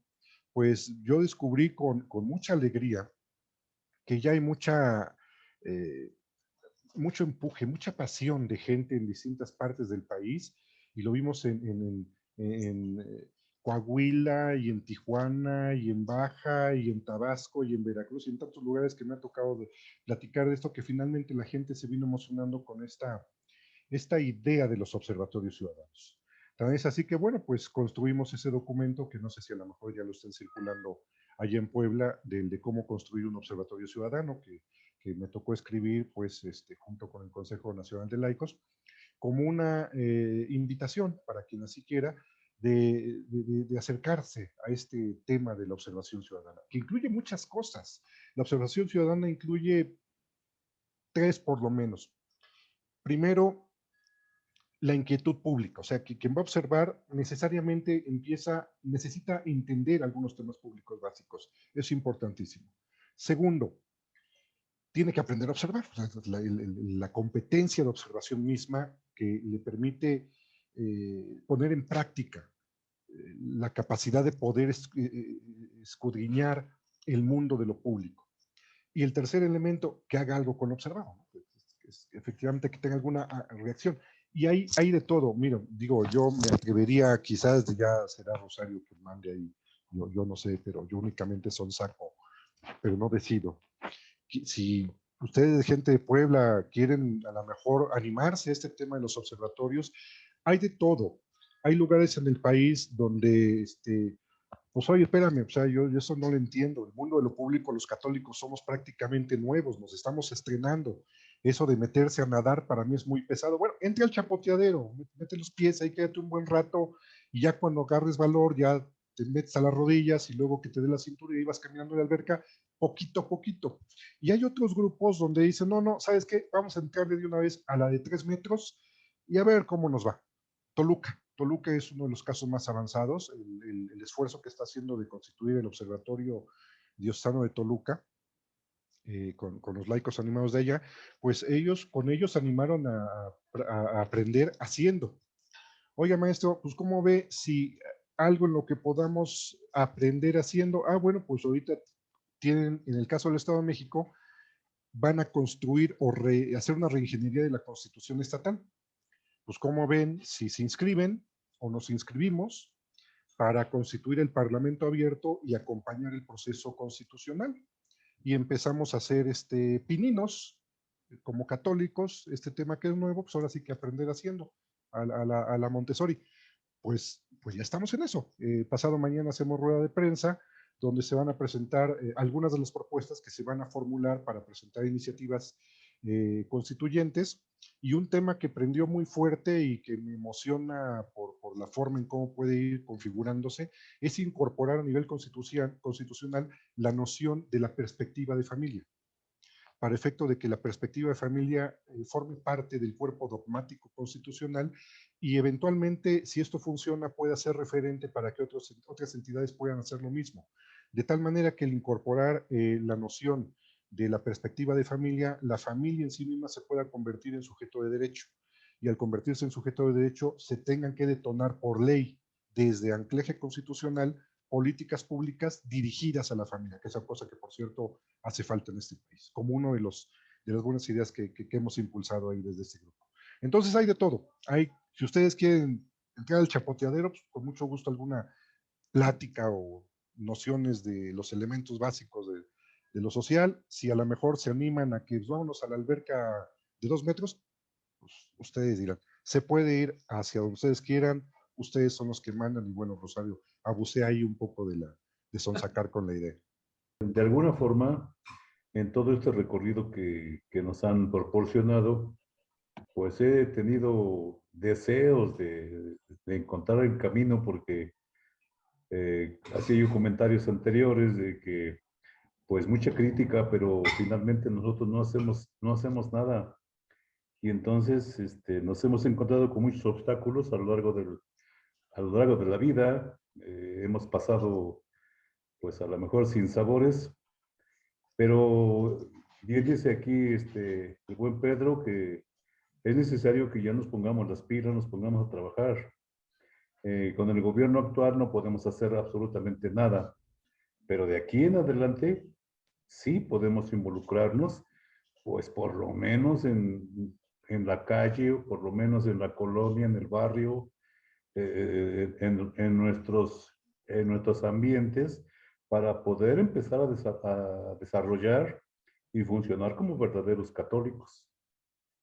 pues yo descubrí con mucha alegría que ya hay eh, mucho empuje, mucha pasión de gente en distintas partes del país, y lo vimos en Coahuila y en Tijuana y en Baja y en Tabasco y en Veracruz y en tantos lugares que me ha tocado platicar de esto, que finalmente la gente se vino emocionando con esta idea de los observatorios ciudadanos. También es así que, bueno, pues construimos ese documento que no sé si a lo mejor ya lo estén circulando allá en Puebla, de cómo construir un observatorio ciudadano, que me tocó escribir, pues, junto con el Consejo Nacional de Laicos, como una invitación para quien así quiera de acercarse a este tema de la observación ciudadana, que incluye muchas cosas. La observación ciudadana incluye tres por lo menos. Primero, la inquietud pública, o sea, que quien va a observar necesariamente necesita entender algunos temas públicos básicos. Es importantísimo. Segundo, tiene que aprender a observar. O sea, la competencia de observación misma que le permite poner en práctica la capacidad de poder escudriñar el mundo de lo público. Y el tercer elemento, que haga algo con lo observado, ¿no? Efectivamente que tenga alguna reacción. Y hay de todo. Mira, digo, yo me atrevería, quizás ya será Rosario que mande ahí, yo no sé, pero yo únicamente son saco, pero no decido. Si ustedes, gente de Puebla, quieren a lo mejor animarse a este tema de los observatorios, hay de todo. Hay lugares en el país donde, pues oye, espérame, o sea, yo eso no lo entiendo. El mundo de lo público, los católicos somos prácticamente nuevos, nos estamos estrenando. Eso de meterse a nadar para mí es muy pesado. Bueno, entre al chapoteadero, mete los pies ahí, quédate un buen rato, y ya cuando agarres valor, ya te metes a las rodillas y luego que te dé la cintura y vas caminando en la alberca, poquito a poquito. Y hay otros grupos donde dicen, no, ¿sabes qué? Vamos a entrarle de una vez a la de 3 metros y a ver cómo nos va. Toluca es uno de los casos más avanzados. El esfuerzo que está haciendo de constituir el Observatorio Diocesano de Toluca, con los laicos animados de allá, pues con ellos animaron a aprender haciendo. Oiga, maestro, pues ¿cómo ve si algo en lo que podamos aprender haciendo? Bueno, pues ahorita tienen, en el caso del Estado de México, van a construir o hacer una reingeniería de la Constitución estatal. Pues ¿cómo ven si se inscriben o nos inscribimos para constituir el Parlamento abierto y acompañar el proceso constitucional? Y empezamos a hacer pininos como católicos, este tema que es nuevo, pues ahora sí que aprender haciendo a la Montessori. Pues ya estamos en eso. Pasado mañana hacemos rueda de prensa donde se van a presentar algunas de las propuestas que se van a formular para presentar iniciativas constituyentes, y un tema que prendió muy fuerte y que me emociona por la forma en cómo puede ir configurándose es incorporar a nivel constitucional la noción de la perspectiva de familia, para efecto de que la perspectiva de familia forme parte del cuerpo dogmático constitucional y eventualmente, si esto funciona, pueda ser referente para que otras entidades puedan hacer lo mismo. De tal manera que el incorporar la noción de la perspectiva de familia, la familia en sí misma se pueda convertir en sujeto de derecho. Y al convertirse en sujeto de derecho, se tengan que detonar por ley, desde anclaje constitucional, políticas públicas dirigidas a la familia, que es una cosa que, por cierto, hace falta en este país, como uno de las buenas ideas que hemos impulsado ahí desde este grupo. Entonces hay de todo. Si ustedes quieren entrar al chapoteadero, pues, con mucho gusto alguna plática o nociones de los elementos básicos de lo social. Si a lo mejor se animan a que pues, vámonos a la alberca de 2 metros, pues ustedes dirán. Se puede ir hacia donde ustedes quieran, ustedes son los que mandan y bueno, Rosario, abusé ahí un poco de sonsacar con la idea. De alguna forma, en todo este recorrido que nos han proporcionado, pues he tenido deseos de encontrar el camino porque hacía yo comentarios anteriores de que pues mucha crítica, pero finalmente nosotros no hacemos nada. Y entonces nos hemos encontrado con muchos obstáculos a lo largo de la vida. Hemos pasado pues a lo mejor sin sabores, pero bien dice aquí el buen Pedro que es necesario que ya nos pongamos las pilas, nos pongamos a trabajar. Con el gobierno actual no podemos hacer absolutamente nada, pero de aquí en adelante sí podemos involucrarnos, pues por lo menos en la calle, o por lo menos en la colonia, en el barrio, en nuestros ambientes, para poder empezar a desarrollar y funcionar como verdaderos católicos.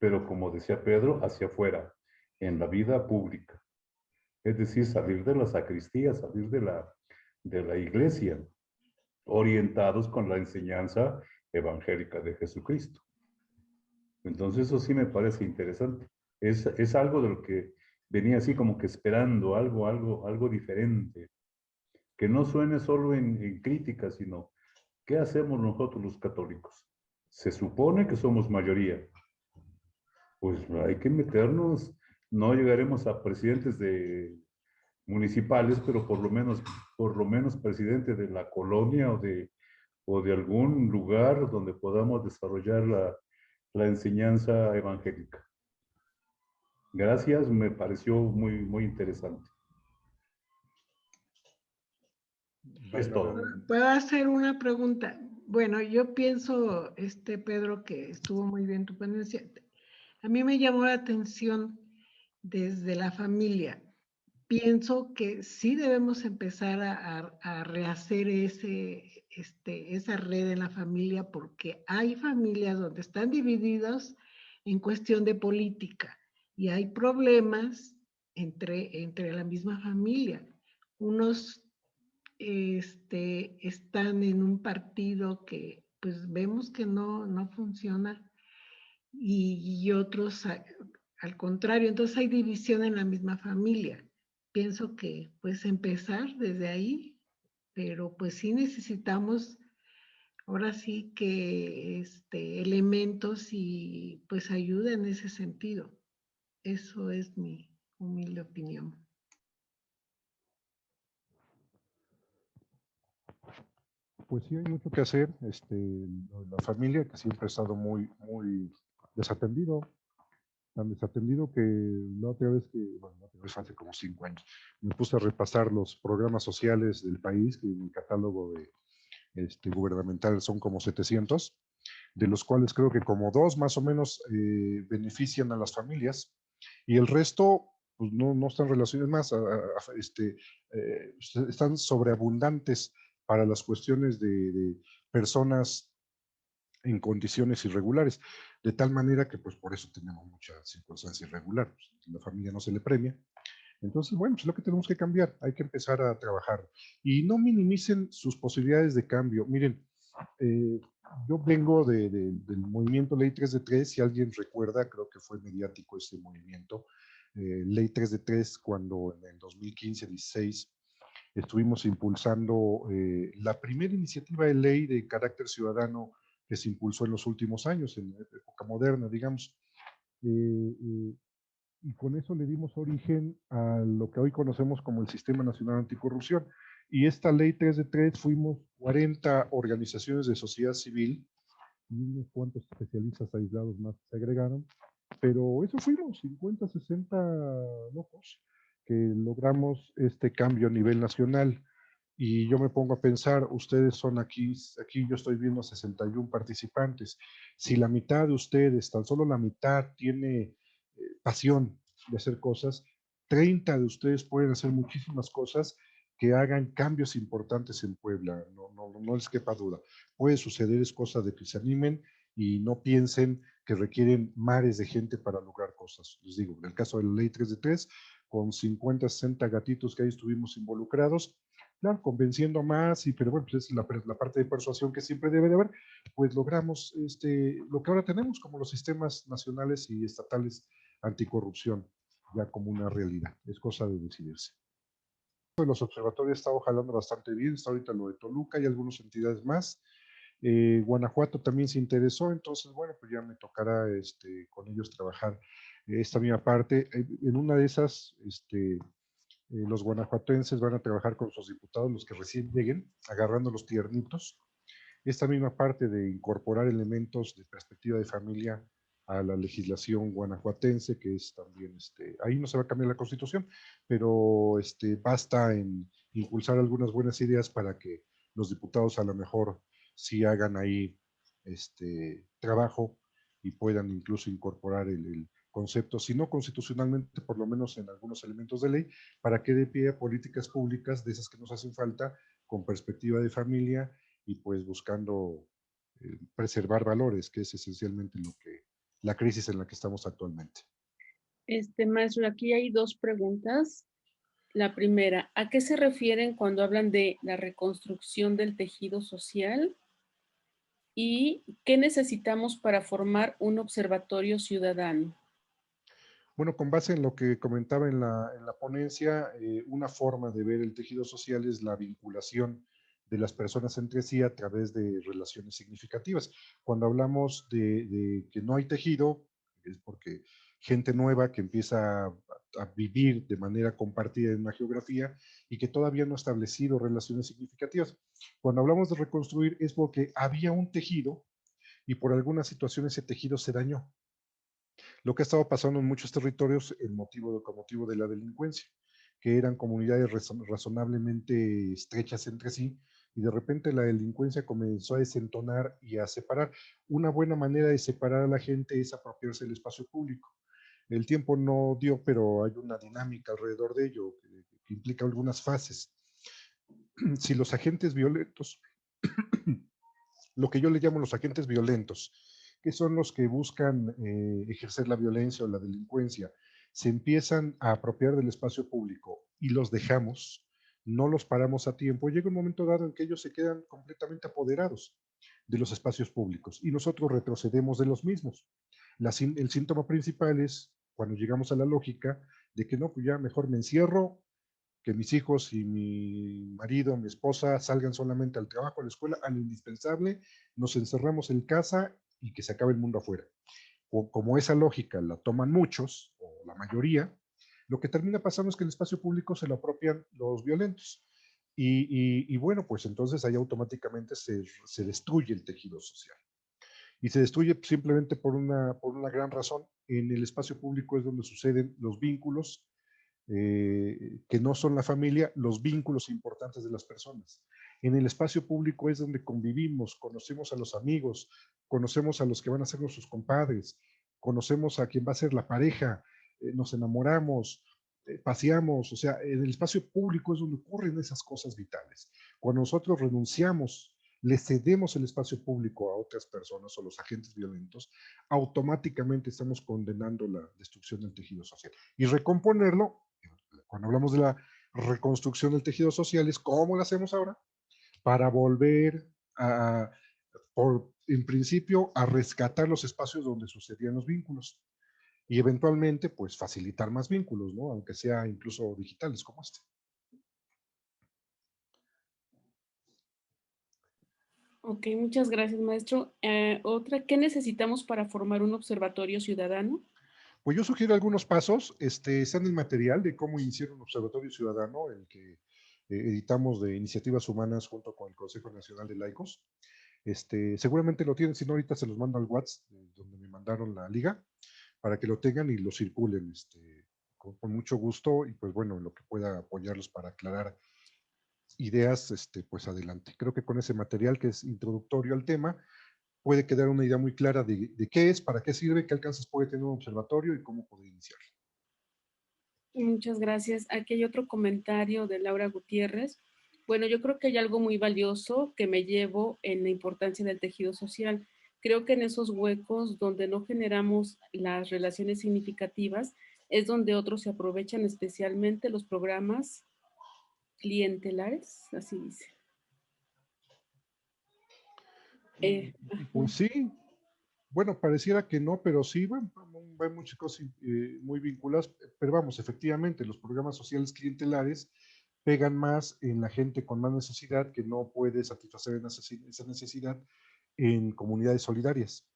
Pero como decía Pedro, hacia afuera, en la vida pública. Es decir, salir de la sacristía, salir de la iglesia, orientados con la enseñanza evangélica de Jesucristo. Entonces eso sí me parece interesante. Es algo de lo que venía así como que esperando, algo diferente. Que no suene solo en crítica, sino ¿qué hacemos nosotros los católicos? Se supone que somos mayoría. Pues hay que meternos, no llegaremos a presidentes municipales, pero por lo menos presidente de la colonia o de algún lugar donde podamos desarrollar la enseñanza evangélica. Gracias, me pareció muy interesante. Es todo. ¿Puedo hacer una pregunta? Bueno, yo pienso, Pedro, que estuvo muy bien tu ponencia. A mí me llamó la atención desde la familia. Pienso que sí debemos empezar a rehacer esa red en la familia, porque hay familias donde están divididos en cuestión de política y hay problemas entre la misma familia. Unos están en un partido que pues vemos que no funciona y otros al contrario, entonces hay división en la misma familia. Pienso que pues empezar desde ahí, pero pues sí necesitamos ahora sí que elementos y pues ayuda en ese sentido. Eso es mi humilde opinión. Pues sí, hay mucho que hacer. La familia, que siempre ha estado muy desatendido, tan desatendido que la otra vez hace como 5 años, me puse a repasar los programas sociales del país, que en el catálogo gubernamental son como 700, de los cuales creo que como 2 más o menos benefician a las familias, y el resto pues no están relacionados más, están sobreabundantes para las cuestiones de personas en condiciones irregulares, de tal manera que pues por eso tenemos mucha circunstancia irregular, pues, la familia no se le premia. Entonces, bueno, pues es lo que tenemos que cambiar, hay que empezar a trabajar y no minimicen sus posibilidades de cambio. Miren, yo vengo del movimiento Ley 3 de 3, si alguien recuerda, creo que fue mediático este movimiento, Ley 3 de 3, cuando en el 2015-16 estuvimos impulsando la primera iniciativa de ley de carácter ciudadano que se impulsó en los últimos años, en la época moderna, digamos. Y con eso le dimos origen a lo que hoy conocemos como el Sistema Nacional Anticorrupción. Y esta ley 3 de 3, fuimos 40 organizaciones de sociedad civil y unos cuantos especialistas aislados más se agregaron, pero eso fuimos, 50, 60 locos, que logramos este cambio a nivel nacional. Y yo me pongo a pensar, ustedes son aquí yo estoy viendo 61 participantes. Si la mitad de ustedes, tan solo la mitad, tiene pasión de hacer cosas, 30 de ustedes pueden hacer muchísimas cosas que hagan cambios importantes en Puebla, no les quepa duda. Puede suceder, es cosa de que se animen y no piensen que requieren mares de gente para lograr cosas. Les digo, en el caso de la ley 3 de 3, con 50, 60 gatitos que ahí estuvimos involucrados, claro, convenciendo más, pero bueno, pues es la parte de persuasión que siempre debe de haber, pues logramos lo que ahora tenemos como los sistemas nacionales y estatales anticorrupción, ya como una realidad. Es cosa de decidirse. Los observatorios están jalando bastante bien, está ahorita lo de Toluca y algunas entidades más. Guanajuato también se interesó, entonces, bueno, pues ya me tocará con ellos trabajar esta misma parte. En una de esas, los guanajuatenses van a trabajar con sus diputados, los que recién lleguen, agarrando los tiernitos. Esta misma parte de incorporar elementos de perspectiva de familia a la legislación guanajuatense, que es también, ahí no se va a cambiar la constitución, pero basta en impulsar algunas buenas ideas para que los diputados a lo mejor sí hagan ahí trabajo y puedan incluso incorporar el concepto, si no constitucionalmente, por lo menos en algunos elementos de ley, para que dé pie a políticas públicas de esas que nos hacen falta con perspectiva de familia y pues buscando preservar valores, que es esencialmente la crisis en la que estamos actualmente. Maestro, aquí hay dos preguntas. La primera, ¿a qué se refieren cuando hablan de la reconstrucción del tejido social? ¿Y qué necesitamos para formar un observatorio ciudadano? Bueno, con base en lo que comentaba en la ponencia, una forma de ver el tejido social es la vinculación de las personas entre sí a través de relaciones significativas. Cuando hablamos de que no hay tejido, es porque gente nueva que empieza a vivir de manera compartida en una geografía y que todavía no ha establecido relaciones significativas. Cuando hablamos de reconstruir es porque había un tejido y por alguna situación ese tejido se dañó. Lo que ha estado pasando en muchos territorios con motivo de la delincuencia, que eran comunidades razonablemente estrechas entre sí, y de repente la delincuencia comenzó a desentonar y a separar. Una buena manera de separar a la gente es apropiarse del espacio público. El tiempo no dio, pero hay una dinámica alrededor de ello que implica algunas fases. Si los agentes violentos, lo que yo le llamo los agentes violentos, que son los que buscan ejercer la violencia o la delincuencia, se empiezan a apropiar del espacio público y los dejamos, no los paramos a tiempo, llega un momento dado en que ellos se quedan completamente apoderados de los espacios públicos y nosotros retrocedemos de los mismos. El síntoma principal es cuando llegamos a la lógica de que no, pues ya mejor me encierro, que mis hijos y mi marido, mi esposa salgan solamente al trabajo, a la escuela, a lo indispensable, nos encerramos en casa y que se acabe el mundo afuera. Como esa lógica la toman muchos, o la mayoría, lo que termina pasando es que el espacio público se lo apropian los violentos. Y bueno, pues entonces ahí automáticamente se destruye el tejido social. Y se destruye simplemente por una gran razón. En el espacio público es donde suceden los vínculos que no son la familia, los vínculos importantes de las personas. En el espacio público es donde convivimos, conocemos a los amigos, conocemos a los que van a ser nuestros compadres, conocemos a quien va a ser la pareja, nos enamoramos, paseamos, o sea, en el espacio público es donde ocurren esas cosas vitales. Cuando nosotros renunciamos, le cedemos el espacio público a otras personas o los agentes violentos, automáticamente estamos condenando la destrucción del tejido social. Y recomponerlo, cuando hablamos de la reconstrucción del tejido social, es cómo lo hacemos ahora para volver en principio, a rescatar los espacios donde sucedían los vínculos y eventualmente, pues, facilitar más vínculos, ¿no? Aunque sea incluso digitales como este. Ok, muchas gracias, maestro. Otra, ¿qué necesitamos para formar un observatorio ciudadano? Pues yo sugiero algunos pasos, está en el material de cómo iniciar un observatorio ciudadano, el que editamos de Iniciativas Humanas junto con el Consejo Nacional de Laicos. Seguramente lo tienen, si no ahorita se los mando al WhatsApp, donde me mandaron la liga, para que lo tengan y lo circulen con mucho gusto y pues bueno, en lo que pueda apoyarlos para aclarar ideas, pues adelante. Creo que con ese material que es introductorio al tema, puede quedar una idea muy clara de qué es, para qué sirve, qué alcances puede tener un observatorio y cómo poder iniciar. Muchas gracias. Aquí hay otro comentario de Laura Gutiérrez. Bueno, yo creo que hay algo muy valioso que me llevo en la importancia del tejido social. Creo que en esos huecos donde no generamos las relaciones significativas es donde otros se aprovechan, especialmente los programas clientelares, así dice. Pues sí, bueno, pareciera que no, pero sí, bueno, hay muchas cosas muy vinculadas, pero vamos, efectivamente, los programas sociales clientelares pegan más en la gente con más necesidad que no puede satisfacer esa necesidad en comunidades solidarias.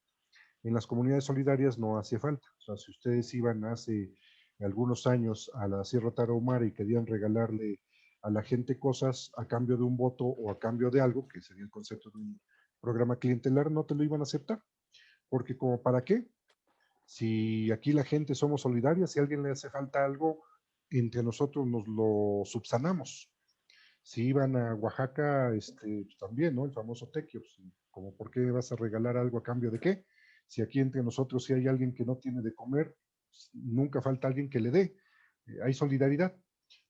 En las comunidades solidarias no hacía falta. O sea, si ustedes iban hace algunos años a la Sierra Tarahumara y querían regalarle a la gente cosas a cambio de un voto o a cambio de algo, que sería el concepto de un programa clientelar, no te lo iban a aceptar. Porque como para qué, si aquí la gente somos solidarias, si a alguien le hace falta algo, entre nosotros nos lo subsanamos. Si iban a Oaxaca, pues también, ¿no? El famoso tequio, pues, como por qué vas a regalar algo a cambio de qué. Si aquí entre nosotros, si hay alguien que no tiene de comer, pues, nunca falta alguien que le dé. Hay solidaridad.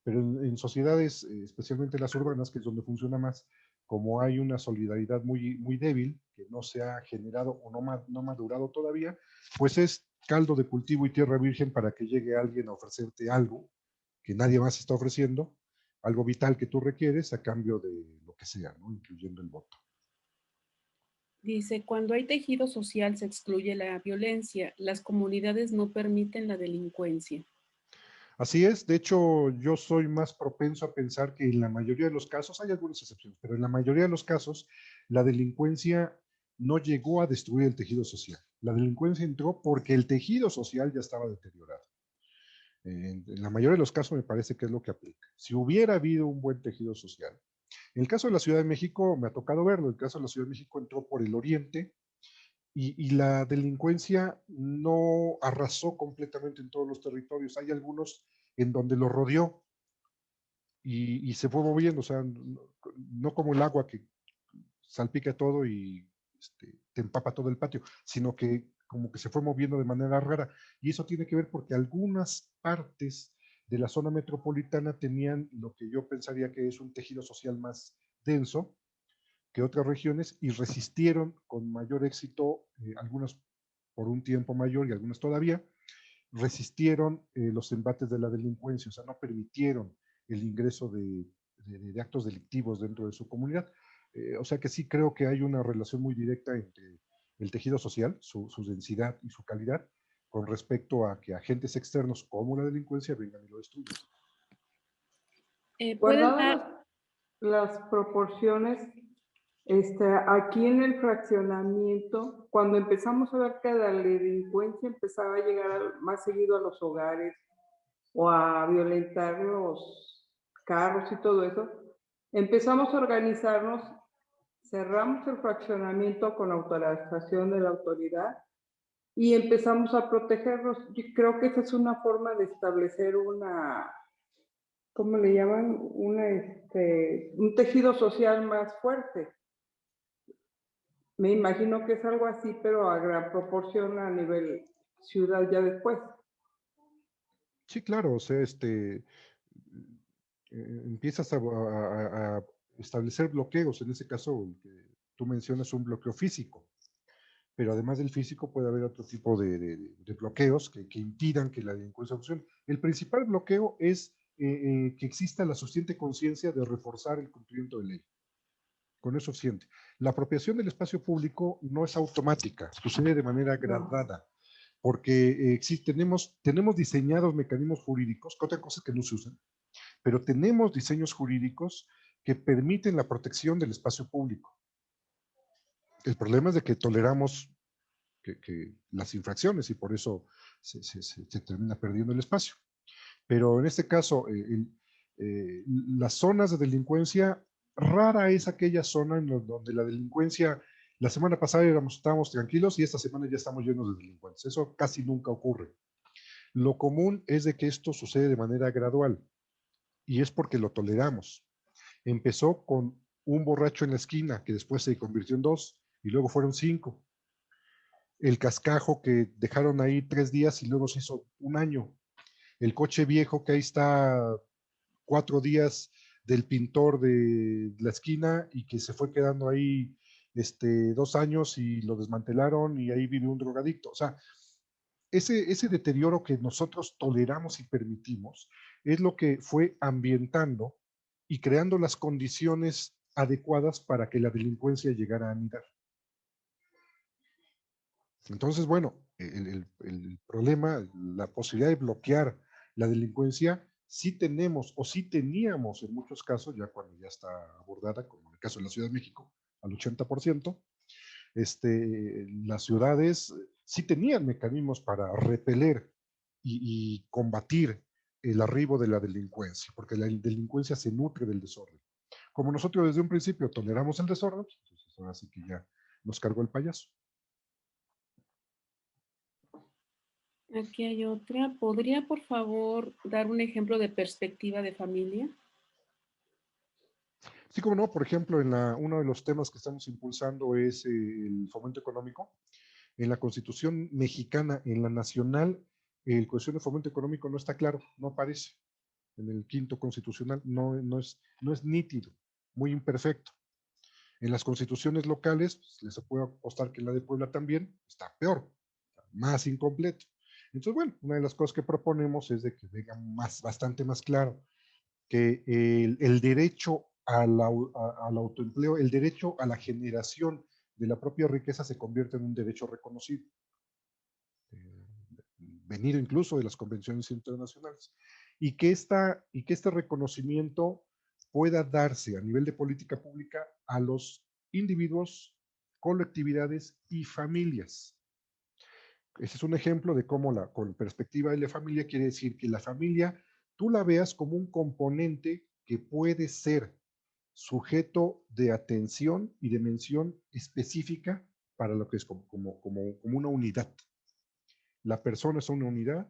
Pero en sociedades, especialmente las urbanas, que es donde funciona más, como hay una solidaridad muy, muy débil, que no se ha generado o no madurado todavía, pues es caldo de cultivo y tierra virgen para que llegue alguien a ofrecerte algo que nadie más está ofreciendo, algo vital que tú requieres a cambio de lo que sea, ¿no? Incluyendo el voto. Dice, cuando hay tejido social se excluye la violencia, las comunidades no permiten la delincuencia. Así es, de hecho yo soy más propenso a pensar que en la mayoría de los casos, hay algunas excepciones, pero en la mayoría de los casos la delincuencia no llegó a destruir el tejido social. La delincuencia entró porque el tejido social ya estaba deteriorado. En la mayoría de los casos me parece que es lo que aplica. Si hubiera habido un buen tejido social, en el caso de la Ciudad de México me ha tocado verlo, el caso de la Ciudad de México entró por el oriente y la delincuencia no arrasó completamente en todos los territorios. Hay algunos en donde lo rodeó y se fue moviendo, o sea, no como el agua que salpica todo y te empapa todo el patio, sino que como que se fue moviendo de manera rara. Y eso tiene que ver porque algunas partes de la zona metropolitana tenían lo que yo pensaría que es un tejido social más denso que otras regiones y resistieron con mayor éxito, algunas por un tiempo mayor y algunas todavía, resistieron los embates de la delincuencia, o sea, no permitieron el ingreso de actos delictivos dentro de su comunidad. O sea que sí creo que hay una relación muy directa entre el tejido social, su densidad y su calidad, con respecto a que agentes externos como la delincuencia vengan y lo destruyan. Guardadas las proporciones, aquí en el fraccionamiento, cuando empezamos a ver que la delincuencia empezaba a llegar más seguido a los hogares o a violentar los carros y todo eso, empezamos a organizarnos, cerramos el fraccionamiento con autorización de la autoridad y empezamos a protegerlos. Yo creo que esa es una forma de establecer una, ¿cómo le llaman? Un tejido social más fuerte. Me imagino que es algo así, pero a gran proporción a nivel ciudad ya después. Sí, claro, o sea, empiezas a establecer bloqueos, en ese caso el que tú mencionas un bloqueo físico, pero además del físico puede haber otro tipo de bloqueos que impidan que la delincuencia funcione. El principal bloqueo es que exista la suficiente conciencia de reforzar el cumplimiento de ley. Con eso es suficiente. La apropiación del espacio público no es automática, sucede de manera gradada, porque tenemos diseñados mecanismos jurídicos, que otra cosa es que no se usan, pero tenemos diseños jurídicos que permiten la protección del espacio público. El problema es de que toleramos que las infracciones y por eso se termina perdiendo el espacio. Pero en este caso, las zonas de delincuencia, rara es aquella zona donde la delincuencia, la semana pasada estábamos tranquilos y esta semana ya estamos llenos de delincuentes. Eso casi nunca ocurre. Lo común es de que esto sucede de manera gradual y es porque lo toleramos. Empezó con un borracho en la esquina que después se convirtió en 2 y luego fueron 5. El cascajo que dejaron ahí 3 días y luego se hizo 1 año. El coche viejo que ahí está 4 días del pintor de la esquina y que se fue quedando ahí 2 años y lo desmantelaron y ahí vive un drogadicto. O sea, ese deterioro que nosotros toleramos y permitimos es lo que fue ambientando y creando las condiciones adecuadas para que la delincuencia llegara a anidar. Entonces, bueno, el problema, la posibilidad de bloquear la delincuencia, sí tenemos o sí teníamos en muchos casos, ya cuando ya está abordada, como en el caso de la Ciudad de México, al 80%, las ciudades sí tenían mecanismos para repeler y combatir el arribo de la delincuencia, porque la delincuencia se nutre del desorden. Como nosotros desde un principio toleramos el desorden, entonces ahora sí que ya nos cargó el payaso. Aquí hay otra. ¿Podría, por favor, dar un ejemplo de perspectiva de familia? Sí, como no, por ejemplo, uno de los temas que estamos impulsando es el fomento económico. En la Constitución mexicana, en la nacional, el cuestión de fomento económico no está claro, no aparece. En el 5º constitucional no es nítido, muy imperfecto. En las constituciones locales, pues, les puedo apostar que en la de Puebla también está peor, más incompleto. Entonces, bueno, una de las cosas que proponemos es de que venga bastante más claro que el derecho al autoempleo, el derecho a la generación de la propia riqueza se convierte en un derecho reconocido, venido incluso de las convenciones internacionales, y que este reconocimiento pueda darse a nivel de política pública a los individuos, colectividades y familias. Ese es un ejemplo de cómo con perspectiva de la familia quiere decir que la familia tú la veas como un componente que puede ser sujeto de atención y de mención específica para lo que es como una unidad. La persona es una unidad,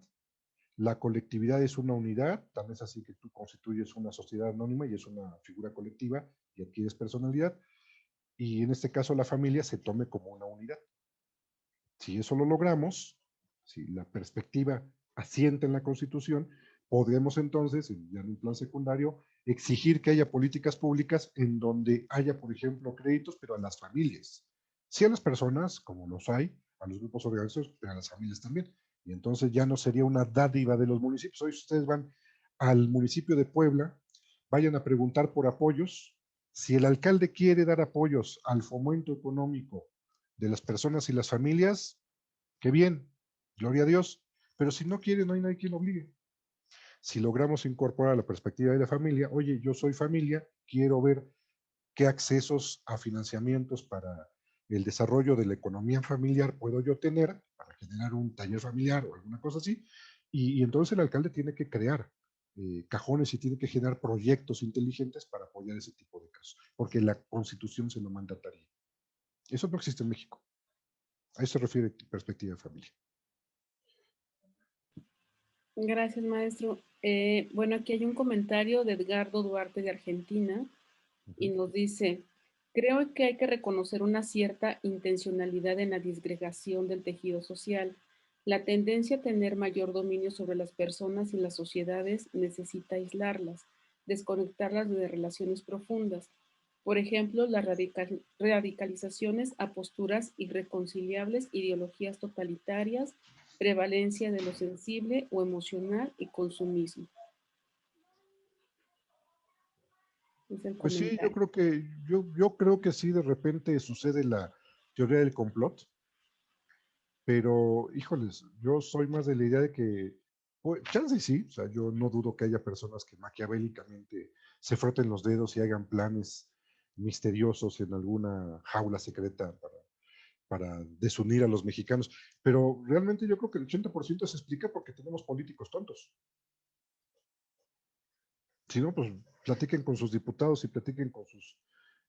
la colectividad es una unidad, también es así que tú constituyes una sociedad anónima y es una figura colectiva y adquieres personalidad, y en este caso la familia se tome como una unidad. Si eso lo logramos, si la perspectiva asienta en la Constitución, podremos entonces, ya en un plan secundario, exigir que haya políticas públicas en donde haya, por ejemplo, créditos, pero a las familias. Sí a las personas, como los hay, a los grupos organizados, pero a las familias también. Y entonces ya no sería una dádiva de los municipios. Hoy ustedes van al municipio de Puebla, vayan a preguntar por apoyos. Si el alcalde quiere dar apoyos al fomento económico de las personas y las familias, qué bien, gloria a Dios, pero si no quiere, no hay nadie quien lo obligue. Si logramos incorporar la perspectiva de la familia, oye, yo soy familia, quiero ver qué accesos a financiamientos para el desarrollo de la economía familiar puedo yo tener para generar un taller familiar o alguna cosa así, y entonces el alcalde tiene que crear cajones y tiene que generar proyectos inteligentes para apoyar ese tipo de casos, porque la Constitución se lo mandataría. Eso no existe en México. A eso se refiere perspectiva de familia. Gracias, maestro. Bueno, aquí hay un comentario de Edgardo Duarte de Argentina y nos dice, creo que hay que reconocer una cierta intencionalidad en la disgregación del tejido social. La tendencia a tener mayor dominio sobre las personas y las sociedades necesita aislarlas, desconectarlas de relaciones profundas. Por ejemplo, las radicalizaciones a posturas irreconciliables, ideologías totalitarias, prevalencia de lo sensible o emocional y consumismo. Pues sí, yo creo que sí, de repente sucede la teoría del complot, pero híjoles, yo soy más de la idea de que, pues, chance sí, o sea, yo no dudo que haya personas que maquiavélicamente se froten los dedos y hagan planes misteriosos en alguna jaula secreta para desunir a los mexicanos. Pero realmente yo creo que el 80% se explica porque tenemos políticos tontos. Si no, pues platiquen con sus diputados y platiquen con sus,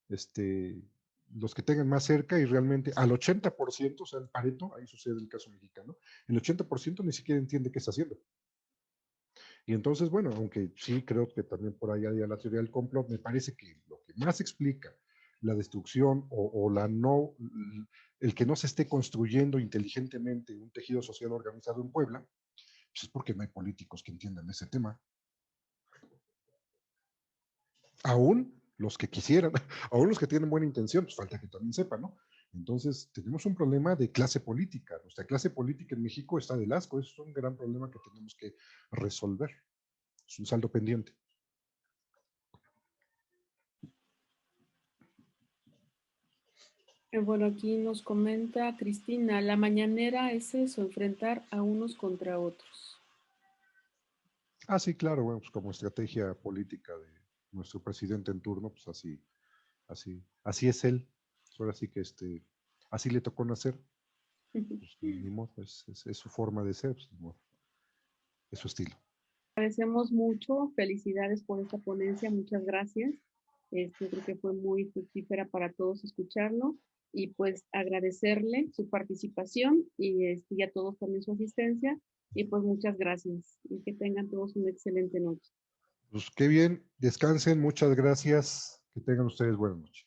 los que tengan más cerca, y realmente al 80%, o sea, el Pareto, ahí sucede el caso mexicano, el 80% ni siquiera entiende qué está haciendo. Y entonces, bueno, aunque sí creo que también por ahí hay la teoría del complot, me parece que lo que más explica la destrucción o el que no se esté construyendo inteligentemente un tejido social organizado en Puebla, pues es porque no hay políticos que entiendan ese tema. Aún los que quisieran, aún los que tienen buena intención, pues falta que también sepan, ¿no? Entonces, tenemos un problema de clase política. Nuestra clase política en México está del asco. Eso es un gran problema que tenemos que resolver. Es un saldo pendiente. Bueno, aquí nos comenta Cristina, la mañanera es eso, enfrentar a unos contra otros. Ah, sí, claro, bueno, pues como estrategia política de nuestro presidente en turno, pues así es él. Ahora sí que así le tocó nacer. Pues, ni modo, es su forma de ser, pues, ni modo. Es su estilo. Agradecemos mucho, felicidades por esta ponencia, muchas gracias. Creo que fue muy fructífera para todos escucharlo y pues agradecerle su participación y a todos también su asistencia y pues muchas gracias y que tengan todos una excelente noche. Pues qué bien, descansen, muchas gracias, que tengan ustedes buena noche.